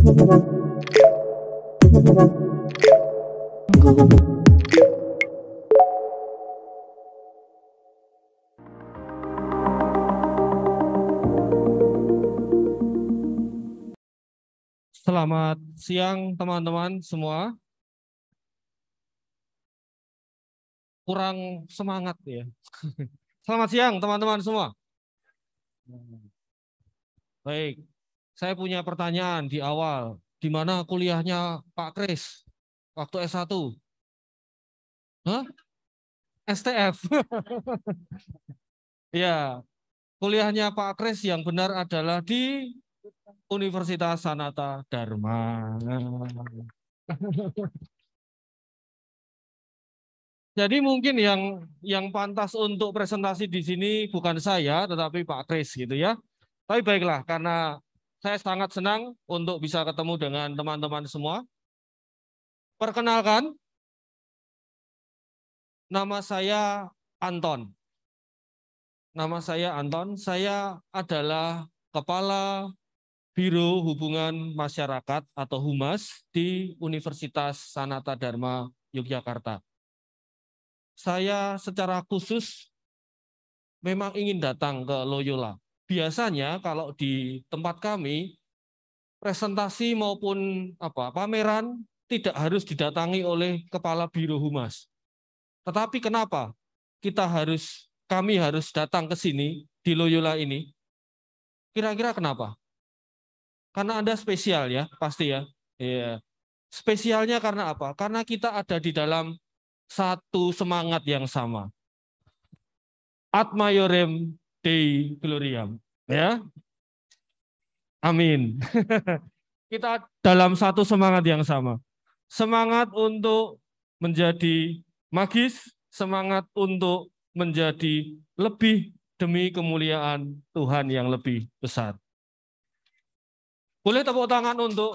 Selamat siang teman-teman semua. Kurang semangat ya. Selamat siang teman-teman semua. Baik, saya punya pertanyaan di awal. Di mana kuliahnya Pak Kris waktu S1? Hah? STF. Ya, kuliahnya Pak Kris yang benar adalah di Universitas Sanata Dharma. Jadi mungkin yang pantas untuk presentasi di sini bukan saya, tetapi Pak Kris gitu ya. Tapi baiklah, karena saya sangat senang untuk bisa ketemu dengan teman-teman semua. Perkenalkan, nama saya Anton. Nama saya Anton, saya adalah Kepala Biro Hubungan Masyarakat atau Humas di Universitas Sanata Dharma Yogyakarta. Saya secara khusus memang ingin datang ke Loyola. Biasanya kalau di tempat kami, presentasi maupun pameran tidak harus didatangi oleh Kepala Biro Humas. Tetapi kenapa kami harus datang ke sini di Loyola ini? Kira-kira kenapa? Karena Anda spesial ya, pasti ya. Iya. Spesialnya karena apa? Karena kita ada di dalam satu semangat yang sama. Ad maiorem Dei gloriam. Ya. Amin. Kita dalam satu semangat yang sama. Semangat untuk menjadi magis, semangat untuk menjadi lebih demi kemuliaan Tuhan yang lebih besar. Boleh tepuk tangan untuk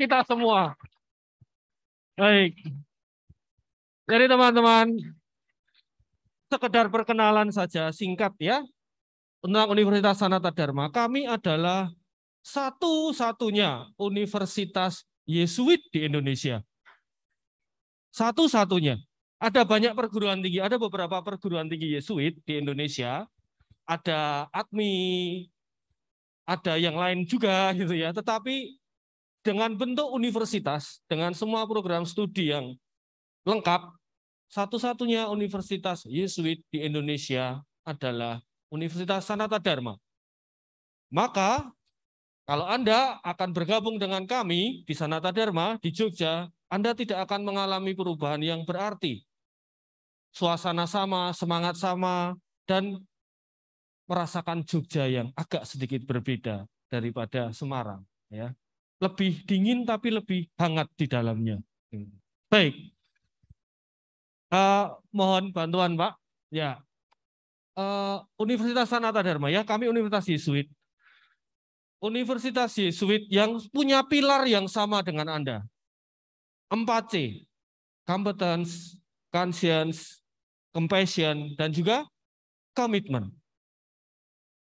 kita semua. Baik. Jadi teman-teman, sekedar perkenalan saja singkat ya. Tentang Universitas Sanata Dharma, kami adalah satu-satunya universitas Yesuit di Indonesia. Satu-satunya. Ada banyak perguruan tinggi, ada beberapa perguruan tinggi Yesuit di Indonesia. Ada ATMI, ada yang lain juga gitu ya. Tetapi dengan bentuk universitas, dengan semua program studi yang lengkap, satu-satunya universitas Yesuit di Indonesia adalah Universitas Sanata Dharma. Maka kalau Anda akan bergabung dengan kami di Sanata Dharma di Jogja, Anda tidak akan mengalami perubahan yang berarti. Suasana sama, semangat sama, dan merasakan Jogja yang agak sedikit berbeda daripada Semarang. Ya. Lebih dingin tapi lebih hangat di dalamnya. Baik, mohon bantuan Pak. Ya, Universitas Sanata Dharma ya, kami Universitas Yesuit. Universitas Yesuit yang punya pilar yang sama dengan Anda. 4C, competence, conscience, compassion, dan juga komitmen.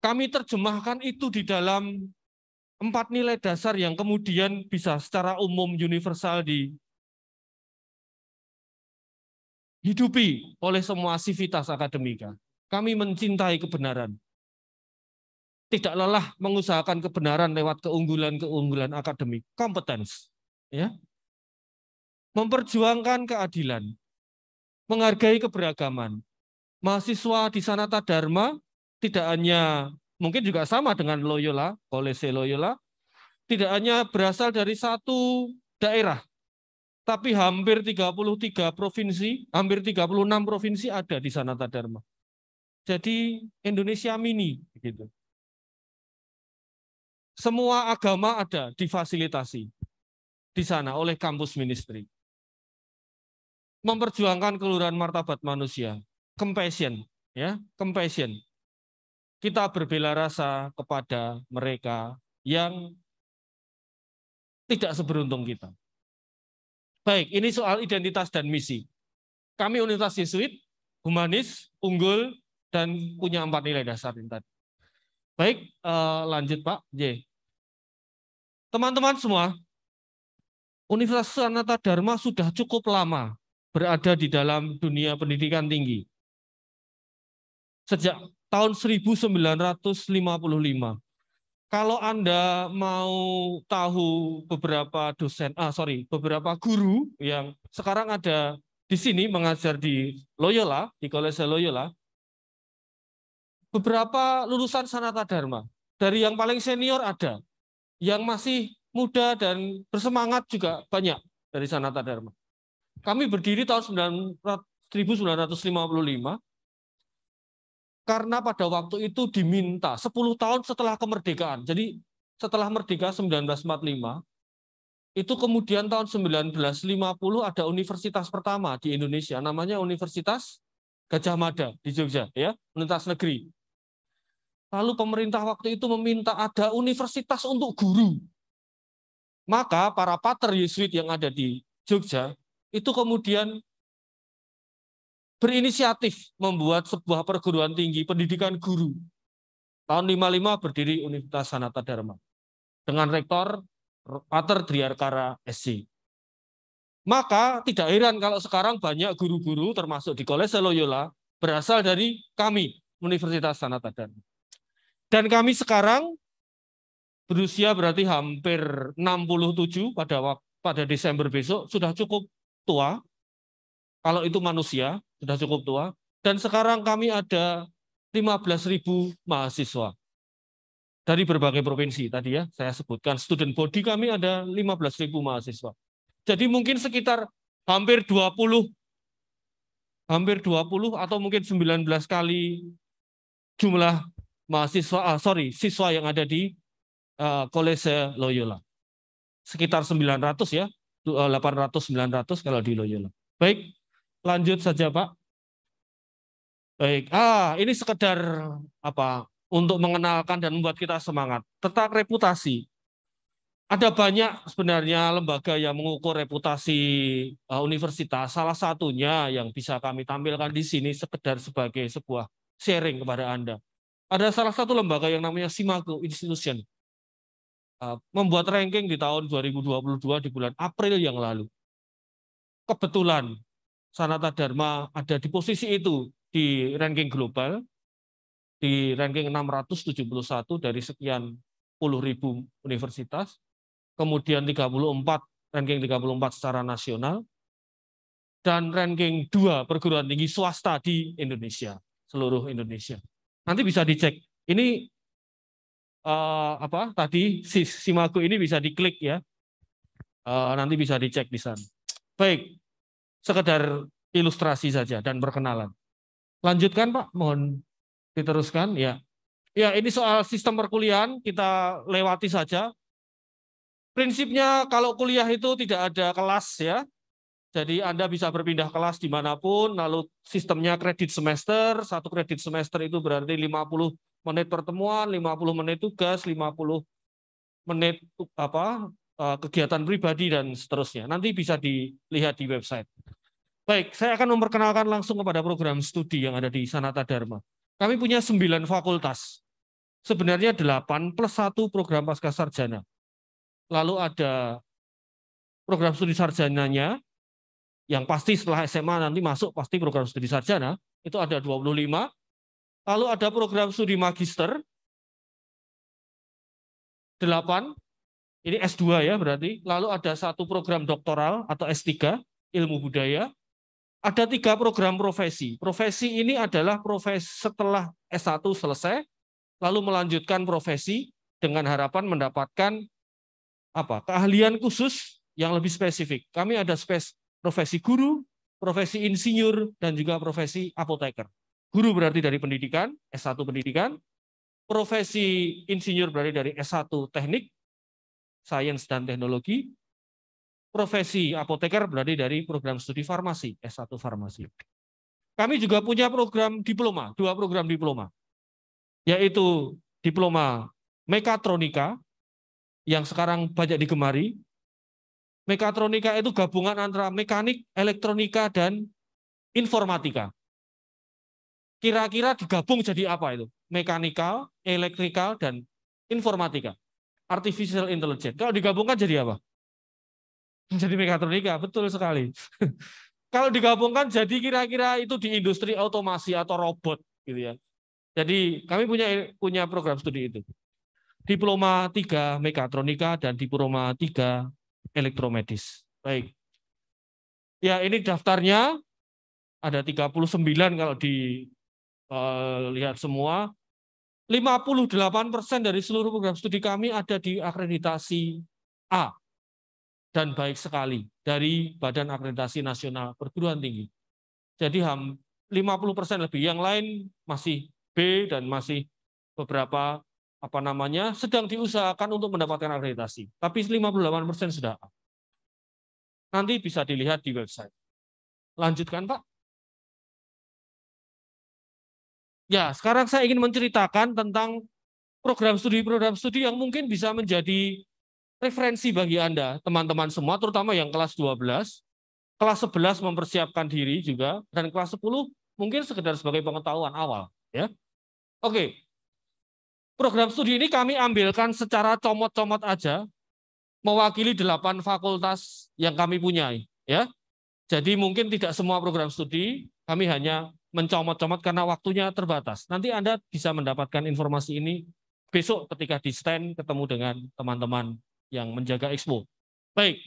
Kami terjemahkan itu di dalam 4 nilai dasar yang kemudian bisa secara umum universal dihidupi oleh semua sivitas akademika. Kami mencintai kebenaran. Tidak lelah mengusahakan kebenaran lewat keunggulan-keunggulan akademik. Competence. Ya. Memperjuangkan keadilan. Menghargai keberagaman. Mahasiswa di Sanata Dharma tidak hanya, mungkin juga sama dengan Loyola, Kolese Loyola, tidak hanya berasal dari satu daerah, tapi hampir 33 provinsi, hampir 36 provinsi ada di Sanata Dharma. Jadi Indonesia mini gitu. Semua agama ada difasilitasi di sana oleh kampus ministry. Memperjuangkan keluhuran martabat manusia, compassion, ya, compassion. Kita berbela rasa kepada mereka yang tidak seberuntung kita. Baik, ini soal identitas dan misi. Kami Universitas Yesuit, humanis, unggul, dan punya 4 nilai dasar tadi. Baik, lanjut Pak J. Teman-teman semua, Universitas Sanata Dharma sudah cukup lama berada di dalam dunia pendidikan tinggi. Sejak tahun 1955. Kalau Anda mau tahu beberapa beberapa guru yang sekarang ada di sini mengajar di Loyola, di Kolese Loyola, beberapa lulusan Sanata Dharma. Dari yang paling senior ada, yang masih muda dan bersemangat juga banyak dari Sanata Dharma. Kami berdiri tahun 1955 karena pada waktu itu diminta 10 tahun setelah kemerdekaan. Jadi setelah merdeka 1945, itu kemudian tahun 1950 ada universitas pertama di Indonesia, namanya Universitas Gajah Mada di Jogja, ya, Universitas Negeri. Lalu pemerintah waktu itu meminta ada universitas untuk guru. Maka para pater Yesuit yang ada di Jogja itu kemudian berinisiatif membuat sebuah perguruan tinggi pendidikan guru. Tahun 55 berdiri Universitas Sanata Dharma dengan rektor Pater Driarkara SC. Maka tidak heran kalau sekarang banyak guru-guru termasuk di Kolese Loyola berasal dari kami, Universitas Sanata Dharma. Dan kami sekarang berusia berarti hampir 67 pada Desember besok, sudah cukup tua. Kalau itu manusia, sudah cukup tua. Dan sekarang kami ada 15.000 mahasiswa dari berbagai provinsi. Tadi ya saya sebutkan student body kami ada 15.000 mahasiswa. Jadi mungkin sekitar hampir 20 atau mungkin 19 kali jumlah mahasiswa siswa yang ada di Kolese Loyola. Sekitar 900 ya, 800-900 kalau di Loyola. Baik, lanjut saja Pak. Baik, ini sekedar untuk mengenalkan dan membuat kita semangat. Tentang reputasi. Ada banyak sebenarnya lembaga yang mengukur reputasi universitas. Salah satunya yang bisa kami tampilkan di sini sekedar sebagai sebuah sharing kepada Anda. Ada salah satu lembaga yang namanya Simago Institution. Membuat ranking di tahun 2022 di bulan April yang lalu. Kebetulan Sanata Dharma ada di posisi itu di ranking global, di ranking 671 dari sekian puluh ribu universitas, kemudian 34, ranking 34 secara nasional, dan ranking 2 perguruan tinggi swasta di Indonesia, seluruh Indonesia. Nanti bisa dicek. Ini tadi Simago ini bisa diklik ya. Nanti bisa dicek di sana. Baik, sekedar ilustrasi saja dan perkenalan. Lanjutkan Pak, mohon diteruskan ya. Ya, ini soal sistem perkuliahan kita lewati saja. Prinsipnya kalau kuliah itu tidak ada kelas ya. Jadi Anda bisa berpindah kelas dimanapun, lalu sistemnya kredit semester, satu kredit semester itu berarti 50 menit pertemuan, 50 menit tugas, 50 menit kegiatan pribadi dan seterusnya. Nanti bisa dilihat di website. Baik, saya akan memperkenalkan langsung kepada program studi yang ada di Sanata Dharma. Kami punya 9 fakultas. Sebenarnya 8 plus 1 program pascasarjana. Lalu ada program studi sarjananya, yang pasti setelah SMA nanti masuk pasti program studi sarjana, itu ada 25. Lalu ada program studi magister, 8. Ini S2 ya berarti. Lalu ada 1 program doktoral atau S3, ilmu budaya. Ada 3 program profesi. Profesi ini adalah profesi setelah S1 selesai, lalu melanjutkan profesi dengan harapan mendapatkan keahlian khusus yang lebih spesifik. Kami ada profesi guru, profesi insinyur, dan juga profesi apoteker. Guru berarti dari pendidikan, S1 pendidikan. Profesi insinyur berarti dari S1 teknik, sains dan teknologi. Profesi apoteker berarti dari program studi farmasi, S1 farmasi. Kami juga punya program diploma, 2 program diploma, yaitu diploma mekatronika, yang sekarang banyak digemari. Mekatronika itu gabungan antara mekanik, elektronika, dan informatika. Kira-kira digabung jadi apa itu? Mekanikal, elektrikal, dan informatika. artificial intelligence. Kalau digabungkan jadi apa? Jadi mekatronika, betul sekali. Kalau digabungkan jadi kira-kira itu di industri otomasi atau robot gitu ya. Jadi kami punya program studi itu. Diploma 3 mekatronika dan diploma 3 elektromedis. Baik. Ya, ini daftarnya ada 39 kalau dilihat semua. 58% dari seluruh program studi kami ada di akreditasi A dan baik sekali dari Badan Akreditasi Nasional Perguruan Tinggi. Jadi 50% lebih, yang lain masih B dan masih beberapa sedang diusahakan untuk mendapatkan akreditasi. Tapi 58% sudah A. Nanti bisa dilihat di website. Lanjutkan, Pak. Ya, sekarang saya ingin menceritakan tentang program studi yang mungkin bisa menjadi referensi bagi Anda, teman-teman semua, terutama yang kelas 12, kelas 11 mempersiapkan diri juga, dan kelas 10 mungkin sekedar sebagai pengetahuan awal. Ya. Oke, program studi ini kami ambilkan secara comot-comot aja, mewakili 8 fakultas yang kami punyai. Ya. Jadi mungkin tidak semua program studi, kami hanya mencomot-comot karena waktunya terbatas. Nanti Anda bisa mendapatkan informasi ini besok ketika di stand ketemu dengan teman-teman yang menjaga expo. Baik,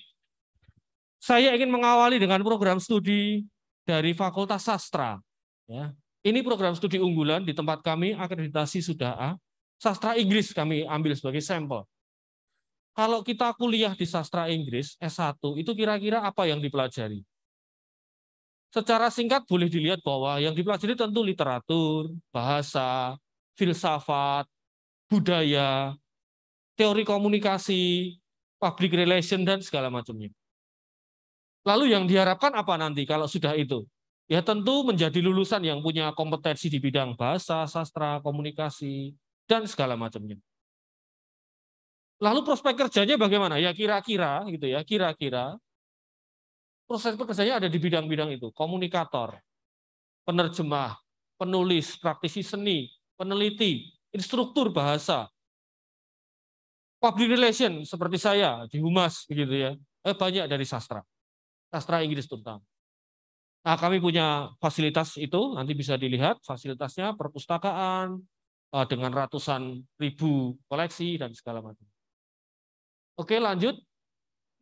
saya ingin mengawali dengan program studi dari Fakultas Sastra. Ya. Ini program studi unggulan di tempat kami, akreditasi sudah A. Sastra Inggris kami ambil sebagai sampel. Kalau kita kuliah di sastra Inggris, S1, itu kira-kira apa yang dipelajari? Secara singkat boleh dilihat bahwa yang dipelajari tentu literatur, bahasa, filsafat, budaya, teori komunikasi, public relation, dan segala macamnya. Lalu yang diharapkan apa nanti kalau sudah itu? Ya tentu menjadi lulusan yang punya kompetensi di bidang bahasa, sastra, komunikasi, dan segala macamnya. Lalu prospek kerjanya bagaimana? Ya kira-kira gitu ya, kira-kira proses pekerjaannya ada di bidang-bidang itu, komunikator, penerjemah, penulis, praktisi seni, peneliti, instruktur bahasa, public relation seperti saya di Humas begitu ya. Banyak dari sastra Inggris terutama. Nah, kami punya fasilitas itu, nanti bisa dilihat fasilitasnya, perpustakaan dengan ratusan ribu koleksi dan segala macam. Oke, lanjut.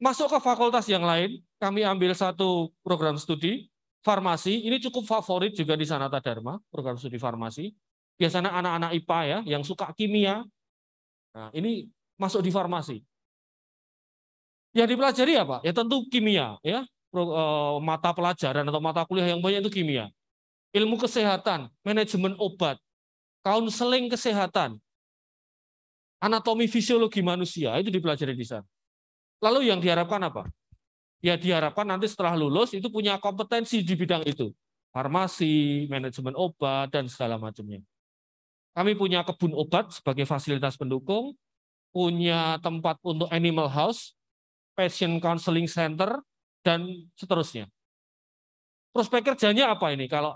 Masuk ke fakultas yang lain, kami ambil satu program studi farmasi. Ini cukup favorit juga di Sanata Dharma, program studi farmasi. Biasanya anak-anak IPA ya, yang suka kimia. Nah, ini masuk di farmasi. Yang dipelajari apa? Ya tentu kimia, ya. Mata pelajaran atau mata kuliah yang banyak itu kimia. Ilmu kesehatan, manajemen obat, konseling kesehatan, anatomi fisiologi manusia, itu dipelajari di sana. Lalu yang diharapkan apa? Ya diharapkan nanti setelah lulus itu punya kompetensi di bidang itu. Farmasi, manajemen obat, dan segala macamnya. Kami punya kebun obat sebagai fasilitas pendukung, punya tempat untuk animal house, patient counseling center, dan seterusnya. Prospek kerjanya apa ini kalau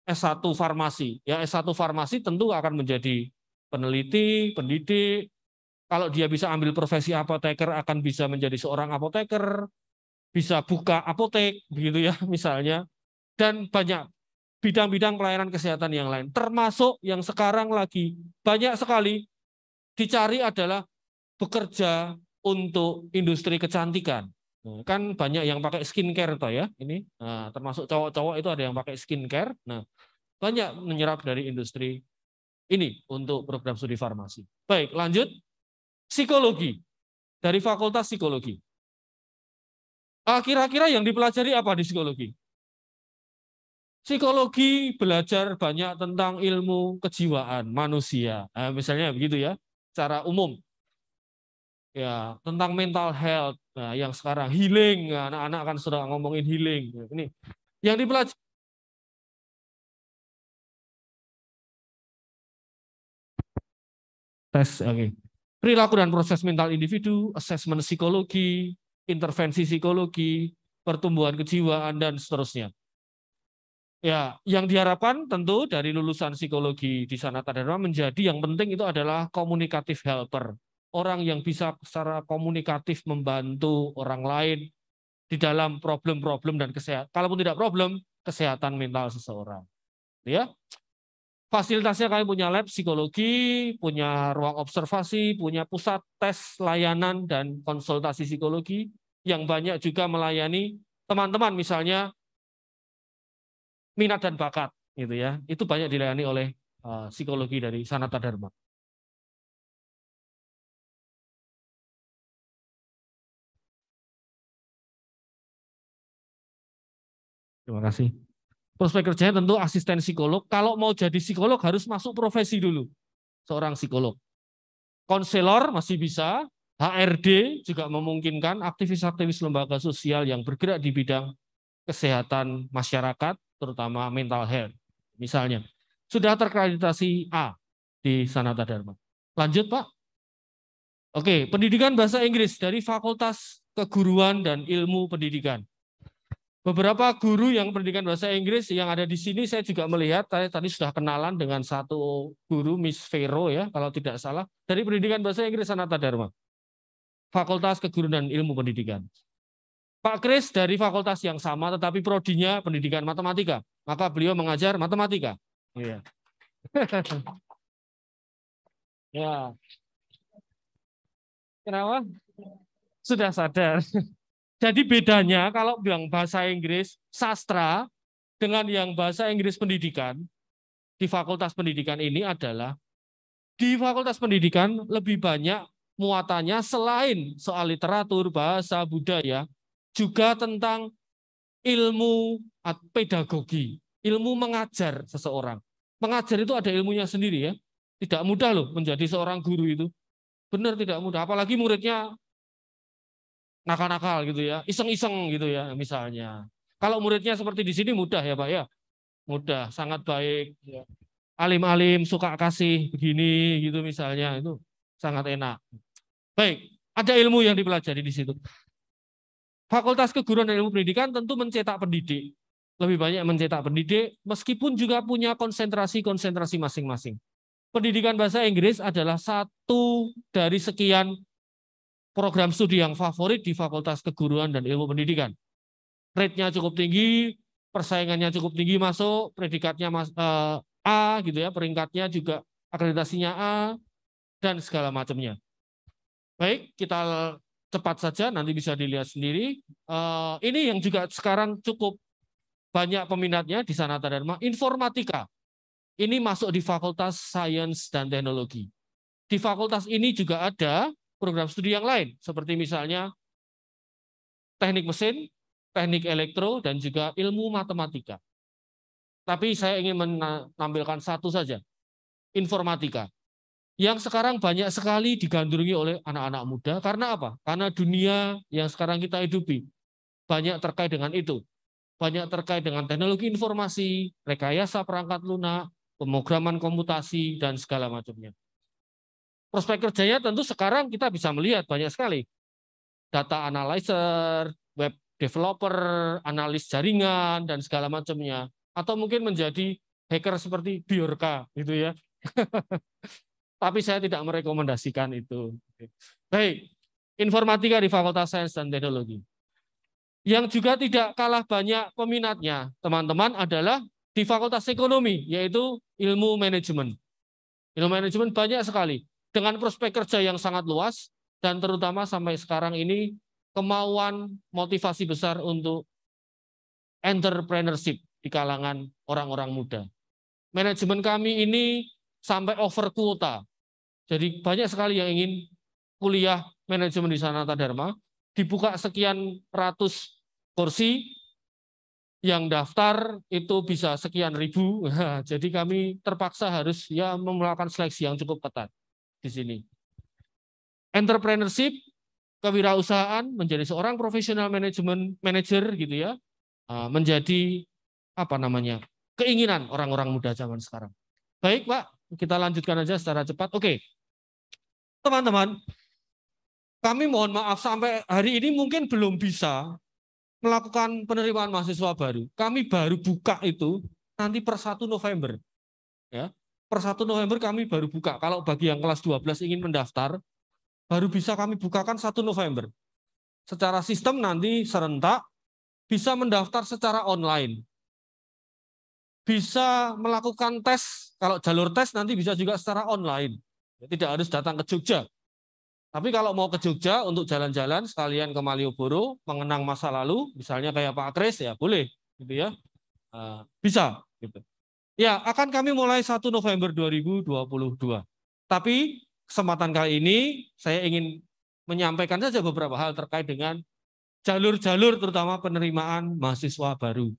S1 farmasi? Ya S1 farmasi tentu akan menjadi peneliti, pendidik. Kalau dia bisa ambil profesi apoteker akan bisa menjadi seorang apoteker, bisa buka apotek begitu ya misalnya. Dan banyak bidang-bidang pelayanan kesehatan yang lain. Termasuk yang sekarang lagi banyak sekali dicari adalah bekerja untuk industri kecantikan. Kan banyak yang pakai skincare toh ya ini. Nah, termasuk cowok-cowok itu ada yang pakai skincare. Nah, banyak menyerap dari industri ini untuk program studi farmasi. Baik, lanjut. Psikologi dari Fakultas Psikologi. Kira-kira yang dipelajari apa di psikologi? Psikologi belajar banyak tentang ilmu kejiwaan manusia. Nah, misalnya begitu ya, secara umum. Ya, tentang mental health. Nah, yang sekarang healing, anak-anak kan sudah ngomongin healing. Ini yang dipelajari tes, oke. Perilaku dan proses mental individu, asesmen psikologi, intervensi psikologi, pertumbuhan kejiwaan dan seterusnya. Ya, yang diharapkan tentu dari lulusan psikologi di Sanata Dharma menjadi yang penting itu adalah komunikatif helper. orang yang bisa secara komunikatif membantu orang lain di dalam problem-problem dan kesehatan. Kalaupun tidak problem, kesehatan mental seseorang. Ya, fasilitasnya kami punya lab psikologi, punya ruang observasi, punya pusat tes layanan dan konsultasi psikologi yang banyak juga melayani teman-teman misalnya minat dan bakat gitu ya. Itu banyak dilayani oleh psikologi dari Sanata Dharma. Terima kasih. Prospek kerjanya tentu asisten psikolog. Kalau mau jadi psikolog harus masuk profesi dulu. Seorang psikolog. Konselor masih bisa. HRD juga memungkinkan, aktivis-aktivis lembaga sosial yang bergerak di bidang kesehatan masyarakat, terutama mental health. Misalnya, sudah terkreditasi A di Sanata Dharma. Lanjut, Pak. Oke, pendidikan bahasa Inggris dari Fakultas Keguruan dan Ilmu Pendidikan. Beberapa guru yang pendidikan bahasa Inggris yang ada di sini saya juga melihat, saya tadi sudah kenalan dengan satu guru, Miss Vero ya, kalau tidak salah, dari pendidikan bahasa Inggris Sanata Dharma. Fakultas Keguruan dan Ilmu Pendidikan. Pak Kris dari fakultas yang sama, tetapi prodinya pendidikan matematika. Maka beliau mengajar matematika. Iya. Ya. Kenapa? Sudah sadar. Jadi bedanya kalau bilang bahasa Inggris sastra dengan yang bahasa Inggris pendidikan di Fakultas Pendidikan ini adalah di Fakultas Pendidikan lebih banyak muatannya selain soal literatur, bahasa, budaya, juga tentang ilmu pedagogi, ilmu mengajar seseorang. Mengajar itu ada ilmunya sendiri ya. Tidak mudah loh menjadi seorang guru itu. Benar tidak mudah, apalagi muridnya nakal-nakal gitu ya, iseng-iseng gitu ya misalnya. Kalau muridnya seperti di sini mudah ya Pak ya, mudah, sangat baik, ya. Alim-alim, suka kasih begini gitu misalnya, itu sangat enak. Baik, ada ilmu yang dipelajari di situ. Fakultas Keguruan dan Ilmu Pendidikan tentu mencetak pendidik, lebih banyak mencetak pendidik, meskipun juga punya konsentrasi-konsentrasi masing-masing. Pendidikan bahasa Inggris adalah satu dari sekian program studi yang favorit di Fakultas Keguruan dan Ilmu Pendidikan. Rate-nya cukup tinggi, persaingannya cukup tinggi masuk, predikatnya A gitu ya, peringkatnya juga akreditasinya A dan segala macamnya. Baik, kita cepat saja nanti bisa dilihat sendiri. Ini yang juga sekarang cukup banyak peminatnya di Sanata Dharma, informatika. Ini masuk di Fakultas Sains dan Teknologi. Di fakultas ini juga ada program studi yang lain, seperti misalnya teknik mesin, teknik elektro, dan juga ilmu matematika. Tapi saya ingin menampilkan satu saja, informatika. Yang sekarang banyak sekali digandrungi oleh anak-anak muda. Karena apa? Karena dunia yang sekarang kita hidupi banyak terkait dengan itu. Banyak terkait dengan teknologi informasi, rekayasa perangkat lunak, pemrograman komputasi, dan segala macamnya. Prospek kerjanya tentu sekarang kita bisa melihat banyak sekali. Data analyzer, web developer, analis jaringan, dan segala macamnya. Atau mungkin menjadi hacker seperti Bjorka, gitu ya. Tapi saya tidak merekomendasikan itu. Baik, informatika di Fakultas Sains dan Teknologi. Yang juga tidak kalah banyak peminatnya, teman-teman, adalah di Fakultas Ekonomi, yaitu ilmu manajemen. Ilmu manajemen banyak sekali. Dengan prospek kerja yang sangat luas, dan terutama sampai sekarang ini, kemauan motivasi besar untuk entrepreneurship di kalangan orang-orang muda. Manajemen kami ini sampai over kuota. Jadi banyak sekali yang ingin kuliah manajemen di Sanata Dharma, dibuka sekian ratus kursi, yang daftar itu bisa sekian ribu. Jadi kami terpaksa harus ya melakukan seleksi yang cukup ketat di sini. Entrepreneurship, kewirausahaan, menjadi seorang profesional manager gitu ya, menjadi apa namanya, keinginan orang-orang muda zaman sekarang. Baik Pak, kita lanjutkan aja secara cepat. Oke, teman-teman, kami mohon maaf sampai hari ini mungkin belum bisa melakukan penerimaan mahasiswa baru. Kami baru buka itu nanti per 1 November. Ya. Per 1 November kami baru buka. Kalau bagi yang kelas 12 ingin mendaftar, baru bisa kami bukakan 1 November. Secara sistem nanti serentak, bisa mendaftar secara online. Bisa melakukan tes, kalau jalur tes nanti bisa juga secara online. Tidak harus datang ke Jogja. Tapi kalau mau ke Jogja untuk jalan-jalan sekalian ke Malioboro, mengenang masa lalu, misalnya kayak Pak Kris, ya boleh, gitu ya, bisa. Gitu. Ya, akan kami mulai 1 November 2022. Tapi kesempatan kali ini saya ingin menyampaikan saja beberapa hal terkait dengan jalur-jalur terutama penerimaan mahasiswa baru.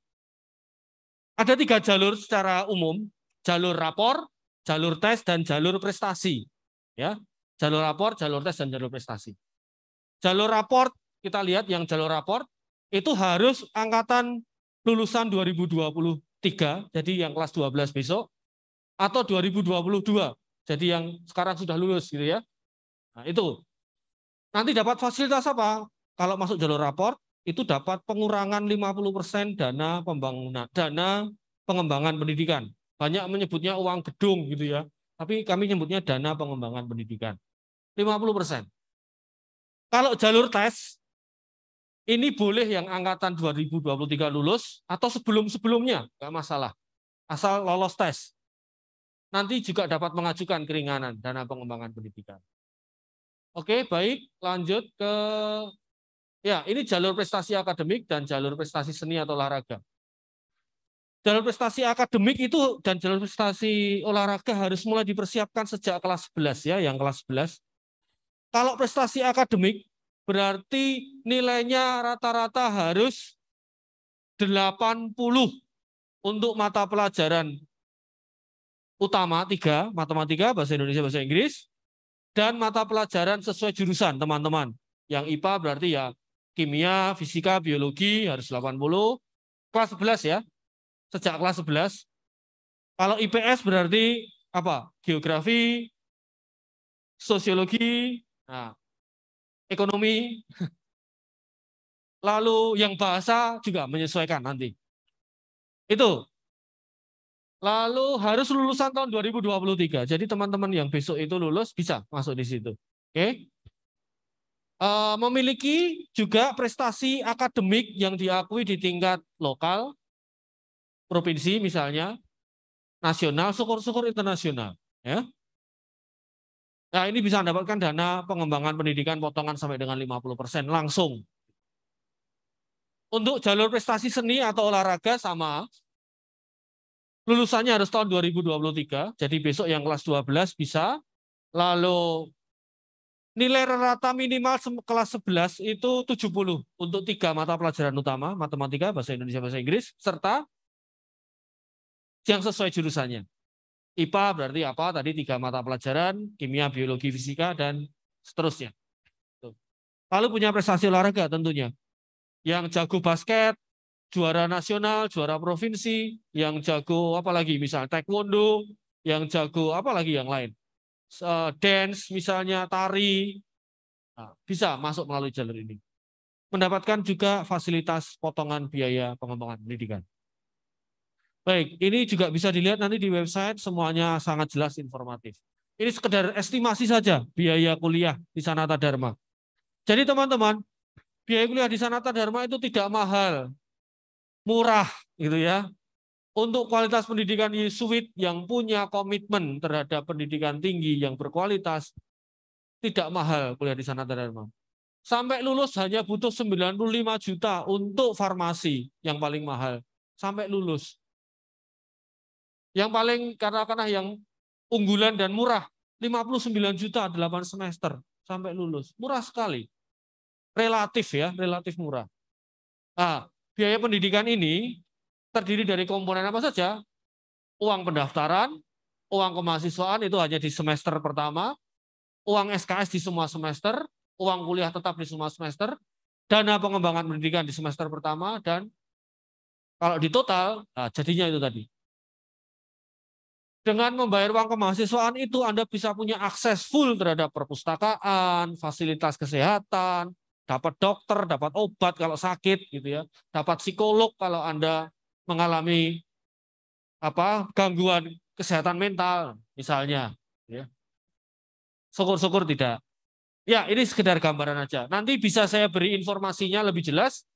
Ada 3 jalur secara umum, jalur rapor, jalur tes, dan jalur prestasi. Ya, jalur rapor, jalur tes, dan jalur prestasi. Jalur rapor, kita lihat yang jalur rapor, itu harus angkatan lulusan 2023, jadi yang kelas 12 besok, atau 2022, jadi yang sekarang sudah lulus gitu ya. Nah, itu. Nanti dapat fasilitas apa? Kalau masuk jalur rapor, itu dapat pengurangan 50% dana pembangunan, dana pengembangan pendidikan. Banyak menyebutnya uang gedung gitu ya. Tapi kami nyebutnya dana pengembangan pendidikan. 50%. Kalau jalur tes, ini boleh yang angkatan 2023 lulus atau sebelum-sebelumnya, nggak masalah. Asal lolos tes. Nanti juga dapat mengajukan keringanan dana pengembangan pendidikan. Oke, baik. Lanjut ke, ya, ini jalur prestasi akademik dan jalur prestasi seni atau olahraga. Jalur prestasi akademik itu dan jalur prestasi olahraga harus mulai dipersiapkan sejak kelas 11 ya, yang kelas 11. Kalau prestasi akademik berarti nilainya rata-rata harus 80 untuk mata pelajaran utama 3, matematika, bahasa Indonesia, bahasa Inggris, dan mata pelajaran sesuai jurusan teman-teman. Yang IPA berarti ya kimia, fisika, biologi harus 80. Kelas 11 ya. Sejak kelas 11. Kalau IPS berarti apa? Geografi, sosiologi, nah, ekonomi. Lalu yang bahasa juga menyesuaikan nanti. Itu. Lalu harus lulusan tahun 2023. Jadi teman-teman yang besok itu lulus bisa masuk di situ. Oke? Memiliki juga prestasi akademik yang diakui di tingkat lokal, provinsi misalnya, nasional, syukur-syukur internasional. Ya. Nah, ini bisa mendapatkan dana pengembangan pendidikan potongan sampai dengan 50% langsung. Untuk jalur prestasi seni atau olahraga sama, lulusannya harus tahun 2023, jadi besok yang kelas 12 bisa. Lalu nilai rata minimal kelas 11 itu 70 untuk 3 mata pelajaran utama, matematika, bahasa Indonesia, bahasa Inggris, serta yang sesuai jurusannya. IPA berarti apa? Tadi 3 mata pelajaran, kimia, biologi, fisika, dan seterusnya. Lalu punya prestasi olahraga tentunya. Yang jago basket, juara nasional, juara provinsi, yang jago apalagi misalnya taekwondo, yang jago apalagi yang lain. Dance misalnya, tari, nah, bisa masuk melalui jalur ini. Mendapatkan juga fasilitas potongan biaya pengembangan pendidikan. Baik, ini juga bisa dilihat nanti di website, semuanya sangat jelas informatif. Ini sekedar estimasi saja biaya kuliah di Sanata Dharma. Jadi teman-teman, biaya kuliah di Sanata Dharma itu tidak mahal, murah gitu ya. Untuk kualitas pendidikan Yesuit yang punya komitmen terhadap pendidikan tinggi yang berkualitas, tidak mahal kuliah di Sanata Dharma. Sampai lulus hanya butuh 95 juta untuk farmasi yang paling mahal. Sampai lulus. Yang paling katakanlah yang unggulan dan murah, 59 juta 8 semester sampai lulus. Murah sekali. Relatif ya, relatif murah. Nah, biaya pendidikan ini terdiri dari komponen apa saja? Uang pendaftaran, uang kemahasiswaan itu hanya di semester pertama, uang SKS di semua semester, uang kuliah tetap di semua semester, dana pengembangan pendidikan di semester pertama, dan kalau di total, nah jadinya itu tadi. Dengan membayar uang kemahasiswaan itu Anda bisa punya akses full terhadap perpustakaan, fasilitas kesehatan, dapat dokter, dapat obat kalau sakit gitu ya, dapat psikolog kalau Anda mengalami gangguan kesehatan mental misalnya ya. Syukur-syukur tidak. Ya, ini sekedar gambaran aja. Nanti bisa saya beri informasinya lebih jelas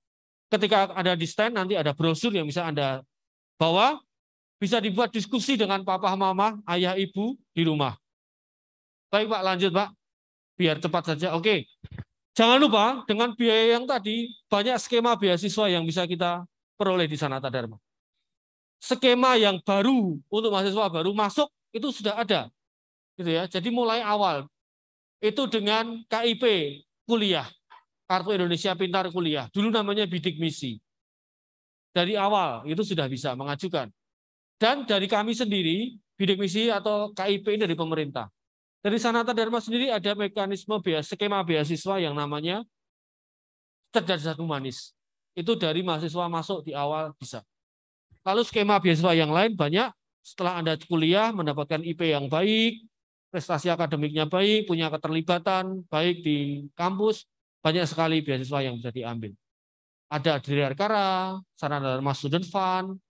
ketika ada di stand, nanti ada brosur yang bisa Anda bawa, bisa dibuat diskusi dengan papa, mama, ayah, ibu di rumah. Baik Pak, lanjut Pak. Biar cepat saja. Oke. Jangan lupa dengan biaya yang tadi, banyak skema beasiswa yang bisa kita peroleh di Sanata Dharma. Skema yang baru untuk mahasiswa baru masuk itu sudah ada. Gitu ya. Jadi mulai awal itu dengan KIP kuliah, Kartu Indonesia Pintar Kuliah. Dulu namanya Bidik Misi. Dari awal itu sudah bisa mengajukan. Dan dari kami sendiri, Bidik Misi atau KIP ini dari pemerintah. Dari Sanata Dharma sendiri ada mekanisme skema beasiswa yang namanya Cerdas Humanis. Itu dari mahasiswa masuk di awal bisa. Lalu skema beasiswa yang lain banyak. Setelah Anda kuliah mendapatkan IP yang baik, prestasi akademiknya baik, punya keterlibatan baik di kampus, banyak sekali beasiswa yang bisa diambil. Ada Dirgantara, Sanata Dharma Student Fund,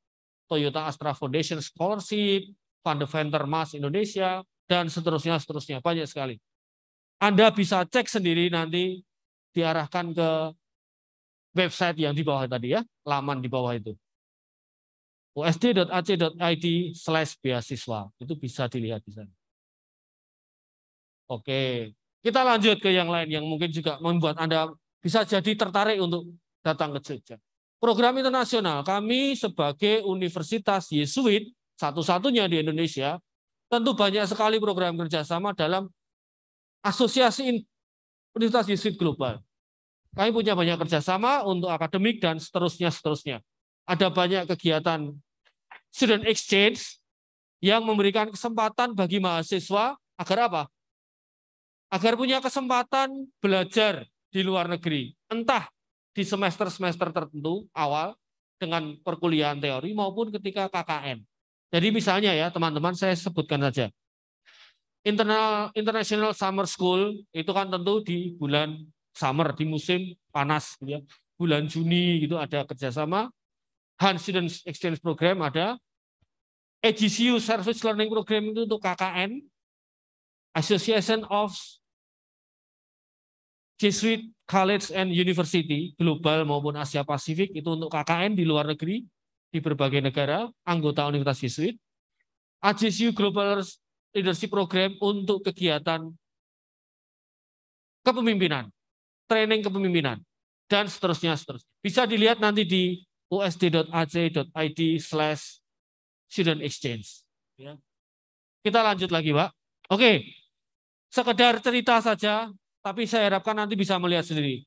Toyota Astra Foundation Scholarship, Fund Venture Mas Indonesia, dan seterusnya, banyak sekali. Anda bisa cek sendiri nanti diarahkan ke website yang di bawah tadi ya, laman di bawah itu. usd.ac.id/beasiswa. Itu bisa dilihat di sana. Oke, kita lanjut ke yang lain yang mungkin juga membuat Anda bisa jadi tertarik untuk datang ke Jogja. Program internasional, kami sebagai Universitas Yesuit, satu-satunya di Indonesia, tentu banyak sekali program kerjasama dalam Asosiasi Universitas Yesuit Global. Kami punya banyak kerjasama untuk akademik dan seterusnya. Ada banyak kegiatan student exchange yang memberikan kesempatan bagi mahasiswa agar apa? Agar punya kesempatan belajar di luar negeri. Entah di semester-semester tertentu awal dengan perkuliahan teori maupun ketika KKN. Jadi misalnya ya teman-teman saya sebutkan saja. International Summer School itu kan tentu di bulan summer, di musim panas. Ya. Bulan Juni gitu ada kerjasama. Han Student Exchange Program ada. AGCU Service Learning Program itu untuk KKN. Association of Jesuit College and University, global maupun Asia Pasifik, itu untuk KKN di luar negeri, di berbagai negara, anggota Universitas Jesuit. AGCU Global Leadership Program untuk kegiatan kepemimpinan, training kepemimpinan, dan seterusnya. Bisa dilihat nanti di usd.ac.id/student exchange. Ya. Kita lanjut lagi, Pak. Oke, sekedar cerita saja, tapi saya harapkan nanti bisa melihat sendiri.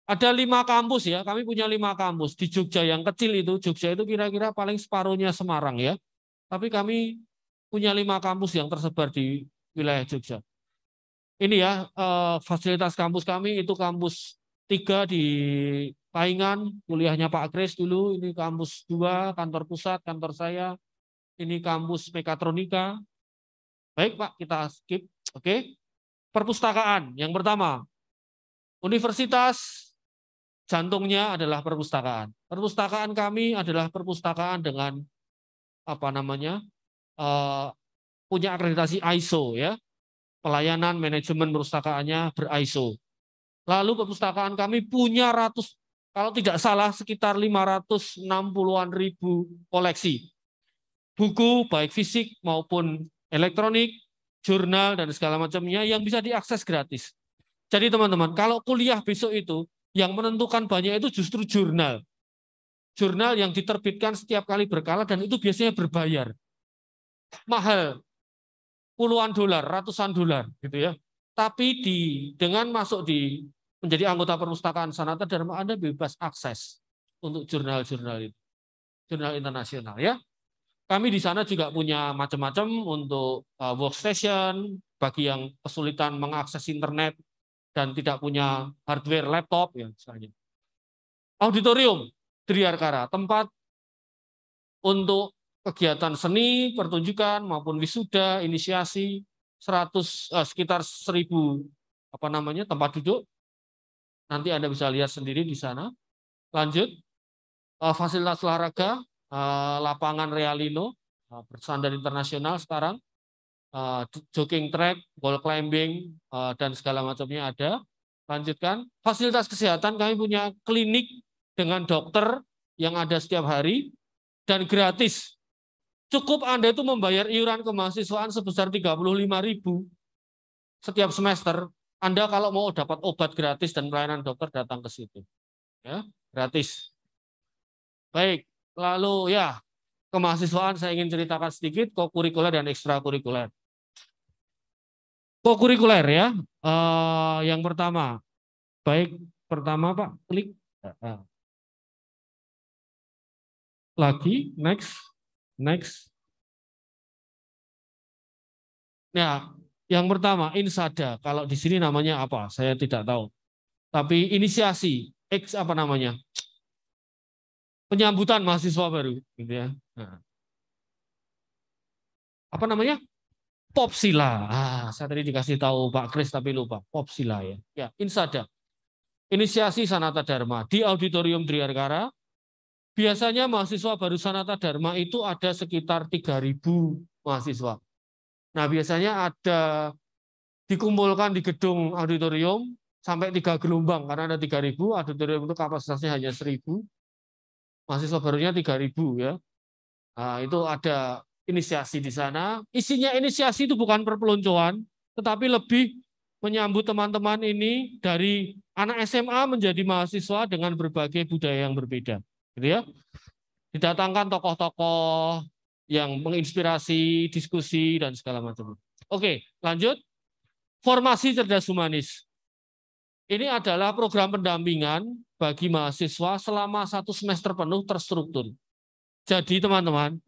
Ada 5 kampus ya, kami punya 5 kampus. Di Jogja yang kecil itu, Jogja itu kira-kira paling separuhnya Semarang ya. Tapi kami punya 5 kampus yang tersebar di wilayah Jogja. Ini ya, fasilitas kampus kami itu kampus 3 di Paingan, kuliahnya Pak Kris dulu. Ini kampus 2, kantor pusat, kantor saya. Ini kampus Mekatronika. Baik Pak, kita skip. Oke. Perpustakaan, yang pertama. Universitas jantungnya adalah perpustakaan. Perpustakaan kami adalah perpustakaan dengan apa namanya punya akreditasi ISO ya, pelayanan manajemen perpustakaannya ber-ISO. Lalu perpustakaan kami punya kalau tidak salah sekitar 560-an ribu koleksi buku baik fisik maupun elektronik, jurnal dan segala macamnya yang bisa diakses gratis. Jadi teman-teman, kalau kuliah besok itu yang menentukan banyak itu justru jurnal. Jurnal yang diterbitkan setiap kali berkala dan itu biasanya berbayar. Mahal. Puluhan dolar, ratusan dolar gitu ya. Tapi dengan masuk menjadi anggota perpustakaan Sanata Dharma Anda bebas akses untuk jurnal-jurnal itu. Jurnal internasional ya. Kami di sana juga punya macam-macam untuk workstation bagi yang kesulitan mengakses internet dan tidak punya hardware laptop ya misalnya. Auditorium Dirgantara, tempat untuk kegiatan seni, pertunjukan maupun wisuda, inisiasi, sekitar 1000 tempat duduk. Nanti Anda bisa lihat sendiri di sana. Lanjut, fasilitas olahraga, lapangan Realino, bersandar internasional sekarang. jogging track, wall climbing, dan segala macamnya ada. Lanjutkan. Fasilitas kesehatan kami punya klinik dengan dokter yang ada setiap hari dan gratis. Cukup Anda itu membayar iuran kemahasiswaan sebesar 35.000 setiap semester. Anda kalau mau dapat obat gratis dan pelayanan dokter datang ke situ. Ya, gratis. Baik, lalu ya, kemahasiswaan saya ingin ceritakan sedikit kokurikuler dan ekstrakurikuler. Kokurikuler ya, yang pertama. Baik, pertama Pak, klik. Lagi, next. Ya, yang pertama, insada. Kalau di sini namanya apa? Saya tidak tahu. Tapi inisiasi, apa namanya? Penyambutan mahasiswa baru, gitu ya. Nah. Apa namanya? Popsila. Saya tadi dikasih tahu Pak Kris tapi lupa. Popsila ya. Ya, insada. Inisiasi Sanata Dharma di Auditorium Driarkara. Biasanya mahasiswa baru Sanata Dharma itu ada sekitar 3.000 mahasiswa. Nah, biasanya ada dikumpulkan di gedung auditorium sampai 3 gelombang karena ada 3.000, auditorium itu kapasitasnya hanya 1.000. Mahasiswa barunya 3.000 ya. Nah, itu ada inisiasi di sana. Isinya inisiasi itu bukan perpeloncoan, tetapi lebih menyambut teman-teman ini dari anak SMA menjadi mahasiswa dengan berbagai budaya yang berbeda, gitu ya. Didatangkan tokoh-tokoh yang menginspirasi, diskusi dan segala macam. Oke, lanjut. Formasi cerdas humanis. Ini adalah program pendampingan bagi mahasiswa selama 1 semester penuh terstruktur. Jadi teman-teman,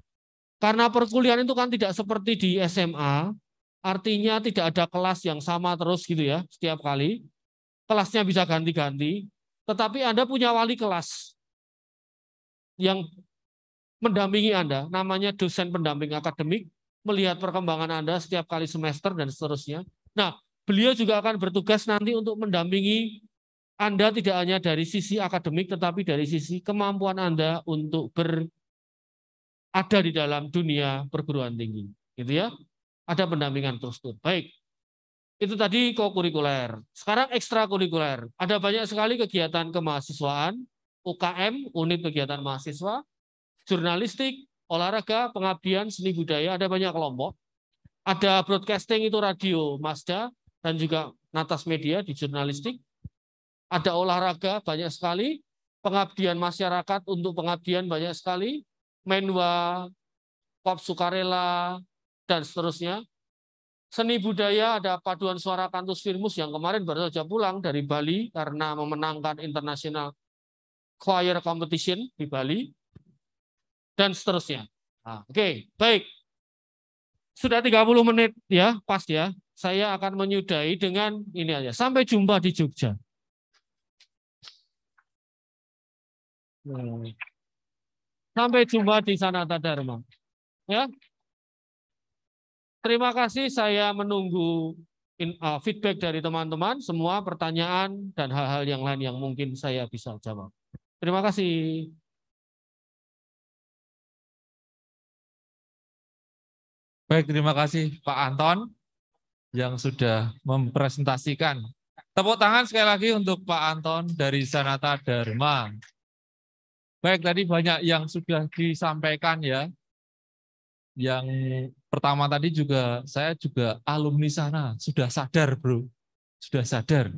karena perkuliahan itu kan tidak seperti di SMA, artinya tidak ada kelas yang sama terus gitu ya, setiap kali. Kelasnya bisa ganti-ganti, tetapi Anda punya wali kelas yang mendampingi Anda, namanya dosen pendamping akademik, melihat perkembangan Anda setiap kali semester dan seterusnya. Nah, beliau juga akan bertugas nanti untuk mendampingi Anda tidak hanya dari sisi akademik, tetapi dari sisi kemampuan Anda untuk ada di dalam dunia perguruan tinggi. Gitu ya. Ada pendampingan terus-terus. Baik. Itu tadi kokurikuler. Sekarang ekstrakurikuler. Ada banyak sekali kegiatan kemahasiswaan, UKM, unit kegiatan mahasiswa, jurnalistik, olahraga, pengabdian, seni budaya, ada banyak kelompok. Ada broadcasting itu radio Mazda dan juga Natas Media di jurnalistik. Ada olahraga banyak sekali, pengabdian masyarakat untuk pengabdian banyak sekali, Menwa, Pop Sukarela, dan seterusnya. Seni budaya ada paduan suara Kantus Firmus yang kemarin baru saja pulang dari Bali karena memenangkan International Choir Competition di Bali, dan seterusnya. Nah, oke, baik. Sudah 30 menit ya, pas ya. Saya akan menyudahi dengan ini aja. Sampai jumpa di Jogja. Sampai jumpa di Sanata Dharma. Ya. Terima kasih, saya menunggu feedback dari teman-teman, semua pertanyaan dan hal-hal yang lain yang mungkin saya bisa jawab. Terima kasih. Baik, terima kasih Pak Anton yang sudah mempresentasikan. Tepuk tangan sekali lagi untuk Pak Anton dari Sanata Dharma. Baik, tadi banyak yang sudah disampaikan ya. Yang pertama tadi juga, saya juga alumni sana, sudah sadar bro, sudah sadar.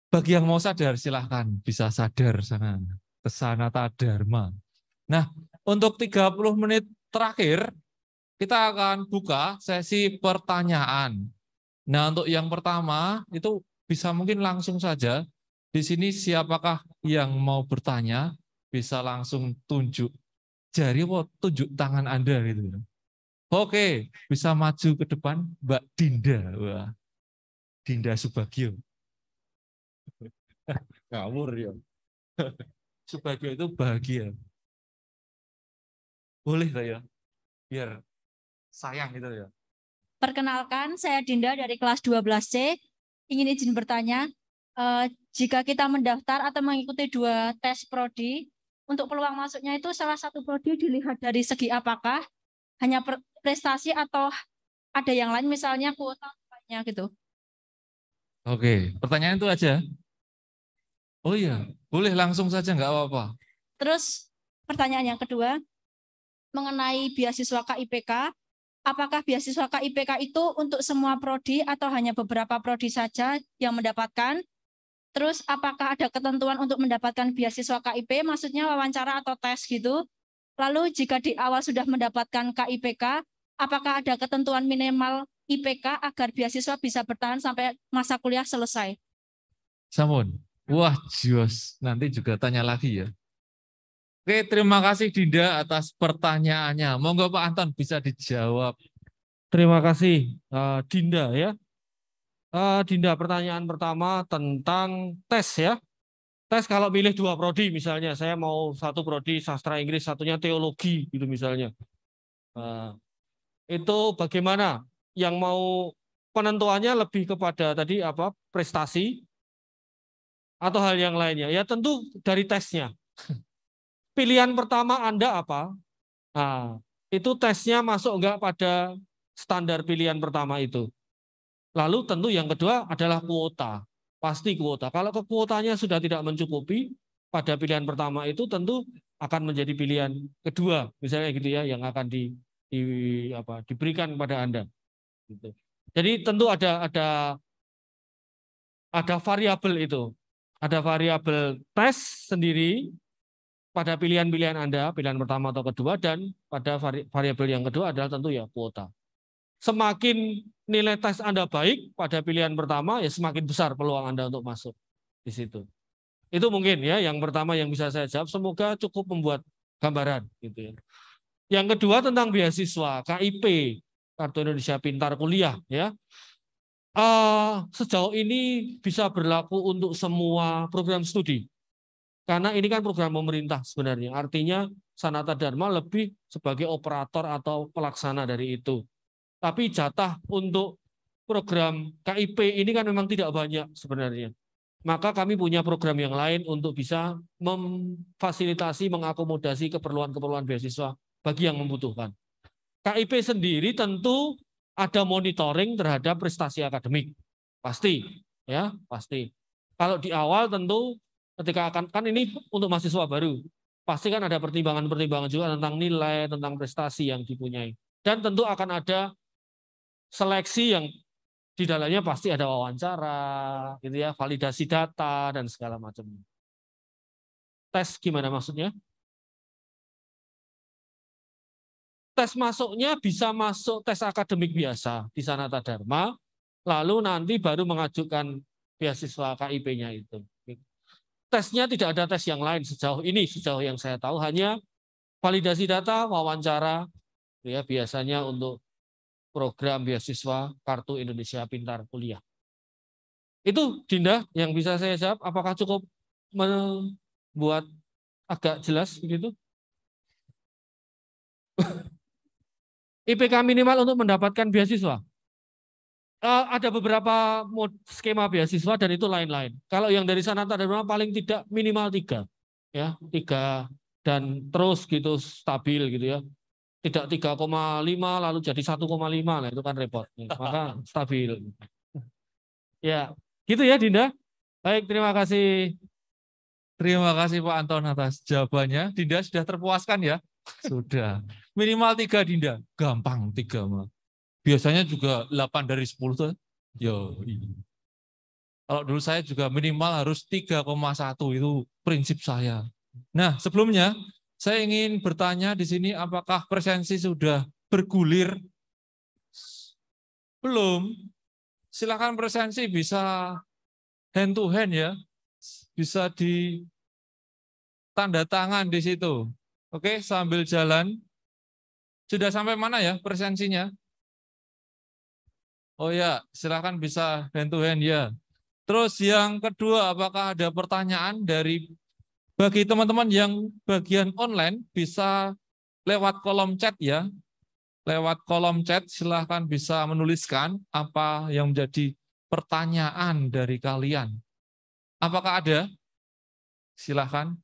Bagi yang mau sadar silahkan bisa sadar sana, ke Sanata Dharma. Nah, untuk 30 menit terakhir, kita akan buka sesi pertanyaan. Nah, untuk yang pertama, itu bisa mungkin langsung saja. Di sini siapakah yang mau bertanya, bisa langsung tunjuk jari atau tunjuk tangan Anda gitu. Oke, bisa maju ke depan Mbak Dinda. Wah, Dinda Subagio. Ngawur ya. Subagio itu bahagia. Boleh saya? Biar sayang gitu ya. Perkenalkan, saya Dinda dari kelas 12C. Ingin izin bertanya, jika kita mendaftar atau mengikuti 2 tes prodi, untuk peluang masuknya itu salah satu prodi dilihat dari segi apakah? Hanya prestasi atau ada yang lain misalnya kuota banyak gitu. Oke, pertanyaan itu aja. Oh iya, boleh langsung saja nggak apa-apa. Terus pertanyaan yang kedua mengenai beasiswa KIPK, apakah beasiswa KIPK itu untuk semua prodi atau hanya beberapa prodi saja yang mendapatkan? Terus apakah ada ketentuan untuk mendapatkan beasiswa KIP, maksudnya wawancara atau tes gitu? Lalu jika di awal sudah mendapatkan KIPK, apakah ada ketentuan minimal IPK agar beasiswa bisa bertahan sampai masa kuliah selesai? Sampun. Wah, Jos. Nanti juga tanya lagi ya. Oke, terima kasih Dinda atas pertanyaannya. Monggo Pak Anton bisa dijawab. Terima kasih Dinda ya. Dinda, pertanyaan pertama tentang tes ya. Tes kalau milih dua prodi misalnya, saya mau satu prodi sastra Inggris, satunya teologi gitu misalnya. Itu bagaimana? Yang mau penentuannya lebih kepada tadi apa? Prestasi atau hal yang lainnya? Ya tentu dari tesnya. Pilihan pertama Anda apa? Nah, itu tesnya masuk enggak pada standar pilihan pertama itu. Lalu tentu yang kedua adalah kuota. Pasti kuota. Kalau kuotanya sudah tidak mencukupi pada pilihan pertama itu tentu akan menjadi pilihan kedua, misalnya gitu ya, yang akan diberikan kepada Anda. Gitu. Jadi tentu ada variabel itu. Ada variabel tes sendiri pada pilihan-pilihan Anda, pilihan pertama atau kedua, dan pada variabel yang kedua adalah tentu ya kuota. Semakin nilai tes Anda baik pada pilihan pertama, ya semakin besar peluang Anda untuk masuk di situ. Itu mungkin ya yang pertama yang bisa saya jawab. Semoga cukup membuat gambaran gitu ya. Yang kedua tentang beasiswa KIP, Kartu Indonesia Pintar Kuliah ya. Sejauh ini bisa berlaku untuk semua program studi. Karena ini kan program pemerintah sebenarnya. Artinya Sanata Dharma lebih sebagai operator atau pelaksana dari itu. Tapi jatah untuk program KIP ini kan memang tidak banyak sebenarnya. Maka kami punya program yang lain untuk bisa memfasilitasi, mengakomodasi keperluan-keperluan beasiswa bagi yang membutuhkan. KIP sendiri tentu ada monitoring terhadap prestasi akademik. Pasti, ya, pasti. Kalau di awal tentu ketika kan ini untuk mahasiswa baru, pasti kan ada pertimbangan-pertimbangan juga tentang nilai, tentang prestasi yang dipunyai. Dan tentu akan ada seleksi yang di dalamnya pasti ada wawancara, gitu ya, validasi data dan segala macam. Tes gimana maksudnya? Tes masuknya bisa masuk tes akademik biasa di Sanata Dharma, lalu nanti baru mengajukan beasiswa KIP-nya itu. Tesnya tidak ada tes yang lain sejauh ini, sejauh yang saya tahu hanya validasi data, wawancara, ya biasanya untuk program beasiswa Kartu Indonesia Pintar Kuliah. Itu Dinda yang bisa saya jawab. Apakah cukup membuat agak jelas begitu? IPK minimal untuk mendapatkan beasiswa. Ada beberapa skema beasiswa dan itu lain-lain. Kalau yang dari Sanata Dharma paling tidak minimal 3, ya 3 dan terus gitu stabil gitu ya. Tidak 3,5 lalu jadi 1,5 lah itu kan repot. Maka stabil. Ya, gitu ya Dinda. Baik, terima kasih. Terima kasih Pak Anton atas jawabannya. Dinda sudah terpuaskan ya? Sudah. Minimal 3 Dinda. Gampang 3 mah. Biasanya juga 8 dari 10 tuh. Yo. Kalau dulu saya juga minimal harus 3,1 itu prinsip saya. Nah, sebelumnya saya ingin bertanya di sini apakah presensi sudah bergulir? Belum. Silakan presensi bisa hand to hand ya. Bisa di tanda tangan di situ. Oke, sambil jalan. Sudah sampai mana ya presensinya? Oh ya, silakan bisa hand to hand ya. Terus yang kedua, apakah ada pertanyaan dari bagi teman-teman yang bagian online bisa lewat kolom chat ya. Lewat kolom chat silahkan bisa menuliskan apa yang menjadi pertanyaan dari kalian. Apakah ada? Silahkan.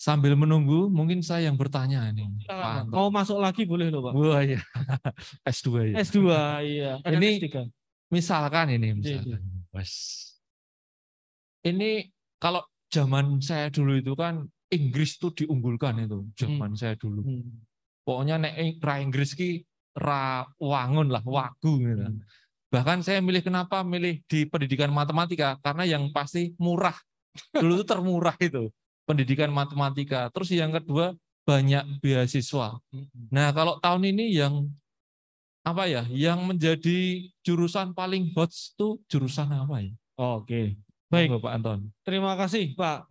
Sambil menunggu, mungkin saya yang bertanya ini, Pak Anton. Mau masuk lagi boleh loh Pak. Wah ya, S2 ya. S2, iya. Ini S3. misalkan ini, misalkan. Ini kalau zaman saya dulu itu kan Inggris tuh diunggulkan itu, zaman saya dulu. Pokoknya nek ra Inggris ki ra wangun lah, wagu gitu. Bahkan saya milih kenapa milih di pendidikan matematika karena yang pasti murah. Dulu itu termurah itu pendidikan matematika. Terus yang kedua banyak beasiswa. Nah, kalau tahun ini yang apa ya? Yang menjadi jurusan paling hot itu jurusan apa ya? Oke. Baik, Pak Anton. Terima kasih, Pak.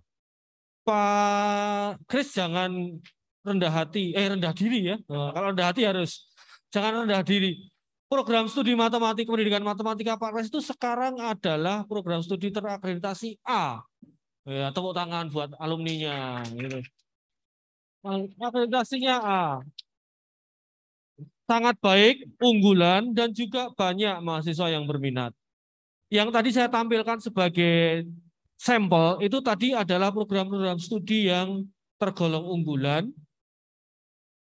Pak Kris jangan rendah diri ya. Kalau rendah hati harus jangan rendah diri. Program studi matematika, pendidikan matematika Pak Kris itu sekarang adalah program studi terakreditasi A. Ya, tepuk tangan buat alumninya. Gitu. Akreditasinya A. Sangat baik, unggulan, dan juga banyak mahasiswa yang berminat. Yang tadi saya tampilkan sebagai sampel, itu tadi adalah program-program studi yang tergolong unggulan,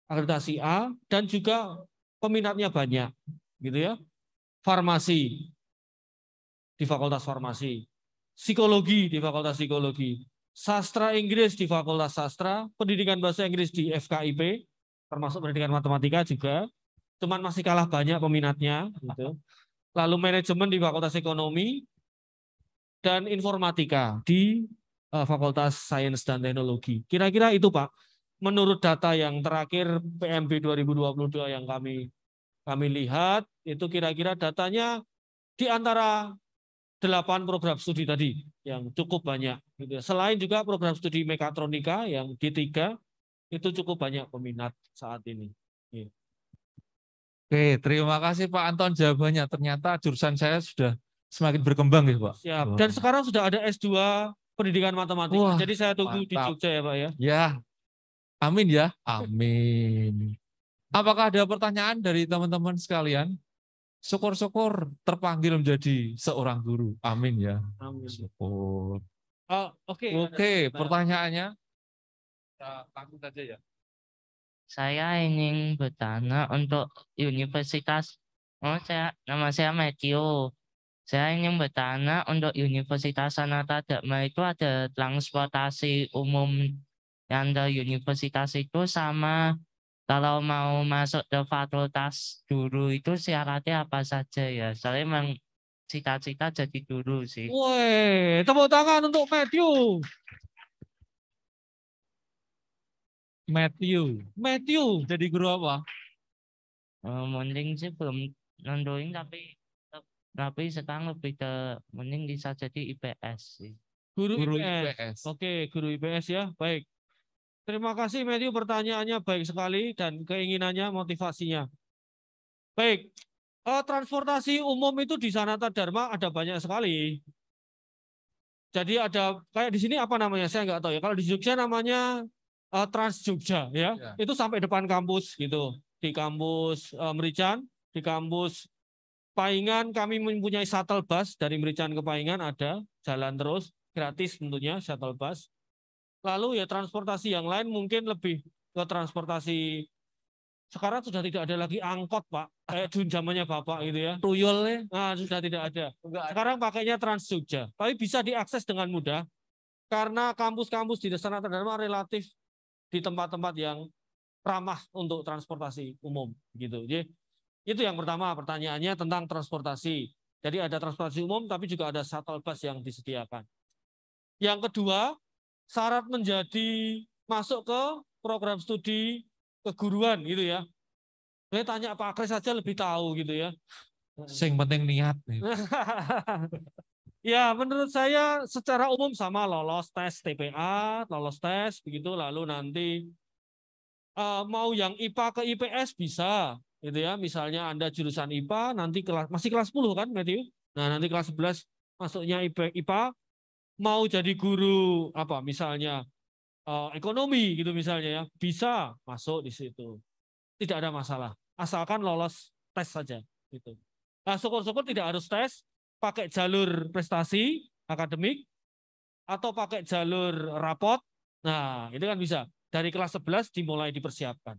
akreditasi A, dan juga peminatnya banyak. Gitu ya. Farmasi, di Fakultas Farmasi. Psikologi di Fakultas Psikologi, sastra Inggris di Fakultas Sastra, pendidikan bahasa Inggris di FKIP, termasuk pendidikan matematika juga, cuman masih kalah banyak peminatnya. Gitu. Lalu manajemen di Fakultas Ekonomi, dan informatika di Fakultas Sains dan Teknologi. Kira-kira itu Pak, menurut data yang terakhir PMB 2022 yang kami lihat, itu kira-kira datanya di antara 8 program studi tadi yang cukup banyak. Selain juga program studi mekatronika yang D3 itu cukup banyak peminat saat ini. Oke, terima kasih Pak Anton jawabannya. Ternyata jurusan saya sudah semakin berkembang ya Pak. Siap. Dan sekarang sudah ada S2 pendidikan matematika. Wah, jadi saya tunggu di mantap. Jogja ya Pak ya. Ya, amin ya. Amin. Apakah ada pertanyaan dari teman-teman sekalian? Syukur-syukur terpanggil menjadi seorang guru. Amin ya. Amin. Syukur. Oke, pertanyaannya. Langsung saja ya. Saya ingin bertanya untuk universitas. Nama saya Matthew. Saya ingin bertanya untuk Universitas Sanata Dharma itu ada transportasi umum yang dari universitas itu sama kalau mau masuk ke fakultas guru itu syaratnya apa saja ya? Saya memang cita-cita jadi guru sih. Woi, tepuk tangan untuk Matthew. Matthew, jadi guru apa? Mending sih belum nentuin tapi sekarang lebih ke mending bisa jadi IPS sih. Guru IPS. Oke, guru IPS ya. Baik. Terima kasih Matthew, pertanyaannya baik sekali dan keinginannya, motivasinya. Baik, transportasi umum itu di Sanata Dharma ada banyak sekali. Jadi ada kayak di sini apa namanya? Saya nggak tahu ya. Kalau di Jogja namanya Trans Jogja ya. Itu sampai depan kampus gitu. Di kampus Merican, di kampus Paingan kami mempunyai shuttle bus dari Merican ke Paingan ada, jalan terus gratis tentunya shuttle bus. Lalu ya transportasi yang lain mungkin lebih ke transportasi. Sekarang sudah tidak ada lagi angkot Pak, kayak dulu zamannya Bapak gitu ya. Tuyul nah, sudah tidak ada. Sekarang pakainya Trans Jogja. Tapi bisa diakses dengan mudah karena kampus-kampus di Sanata Dharma relatif di tempat-tempat yang ramah untuk transportasi umum gitu. Jadi itu yang pertama pertanyaannya tentang transportasi. Jadi ada transportasi umum tapi juga ada shuttle bus yang disediakan. Yang kedua, syarat menjadi masuk ke program studi keguruan gitu ya. Saya tanya Pak Kris saja lebih tahu gitu ya. Yang penting niat. Ya menurut saya secara umum sama lolos tes TPA, lolos tes begitu lalu nanti mau yang IPA ke IPS bisa gitu ya. Misalnya Anda jurusan IPA nanti masih kelas 10 kan Matthew? Nah, nanti kelas 11 masuknya IPA mau jadi guru apa misalnya ekonomi gitu misalnya ya, bisa masuk di situ. Tidak ada masalah, asalkan lolos tes saja gitu. Nah, syukur-syukur tidak harus tes, pakai jalur prestasi akademik atau pakai jalur rapot Nah, itu kan bisa. Dari kelas 11 dimulai dipersiapkan.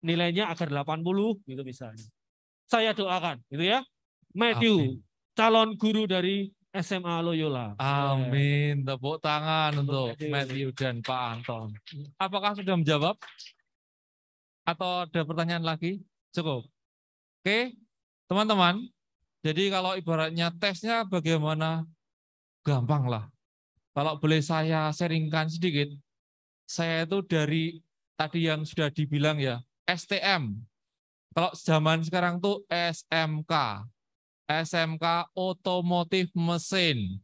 Nilainya agar 80 gitu misalnya. Saya doakan, gitu ya. Matthew, calon guru dari SMA Loyola. Amin. Tepuk tangan untuk Matthew dan Pak Anton. Apakah sudah menjawab? Atau ada pertanyaan lagi? Cukup. Oke, teman-teman. Jadi kalau ibaratnya tesnya bagaimana? Gampang lah. Kalau boleh saya sharingkan sedikit, saya itu dari tadi yang sudah dibilang ya, STM. Kalau zaman sekarang tuh SMK. SMK otomotif mesin.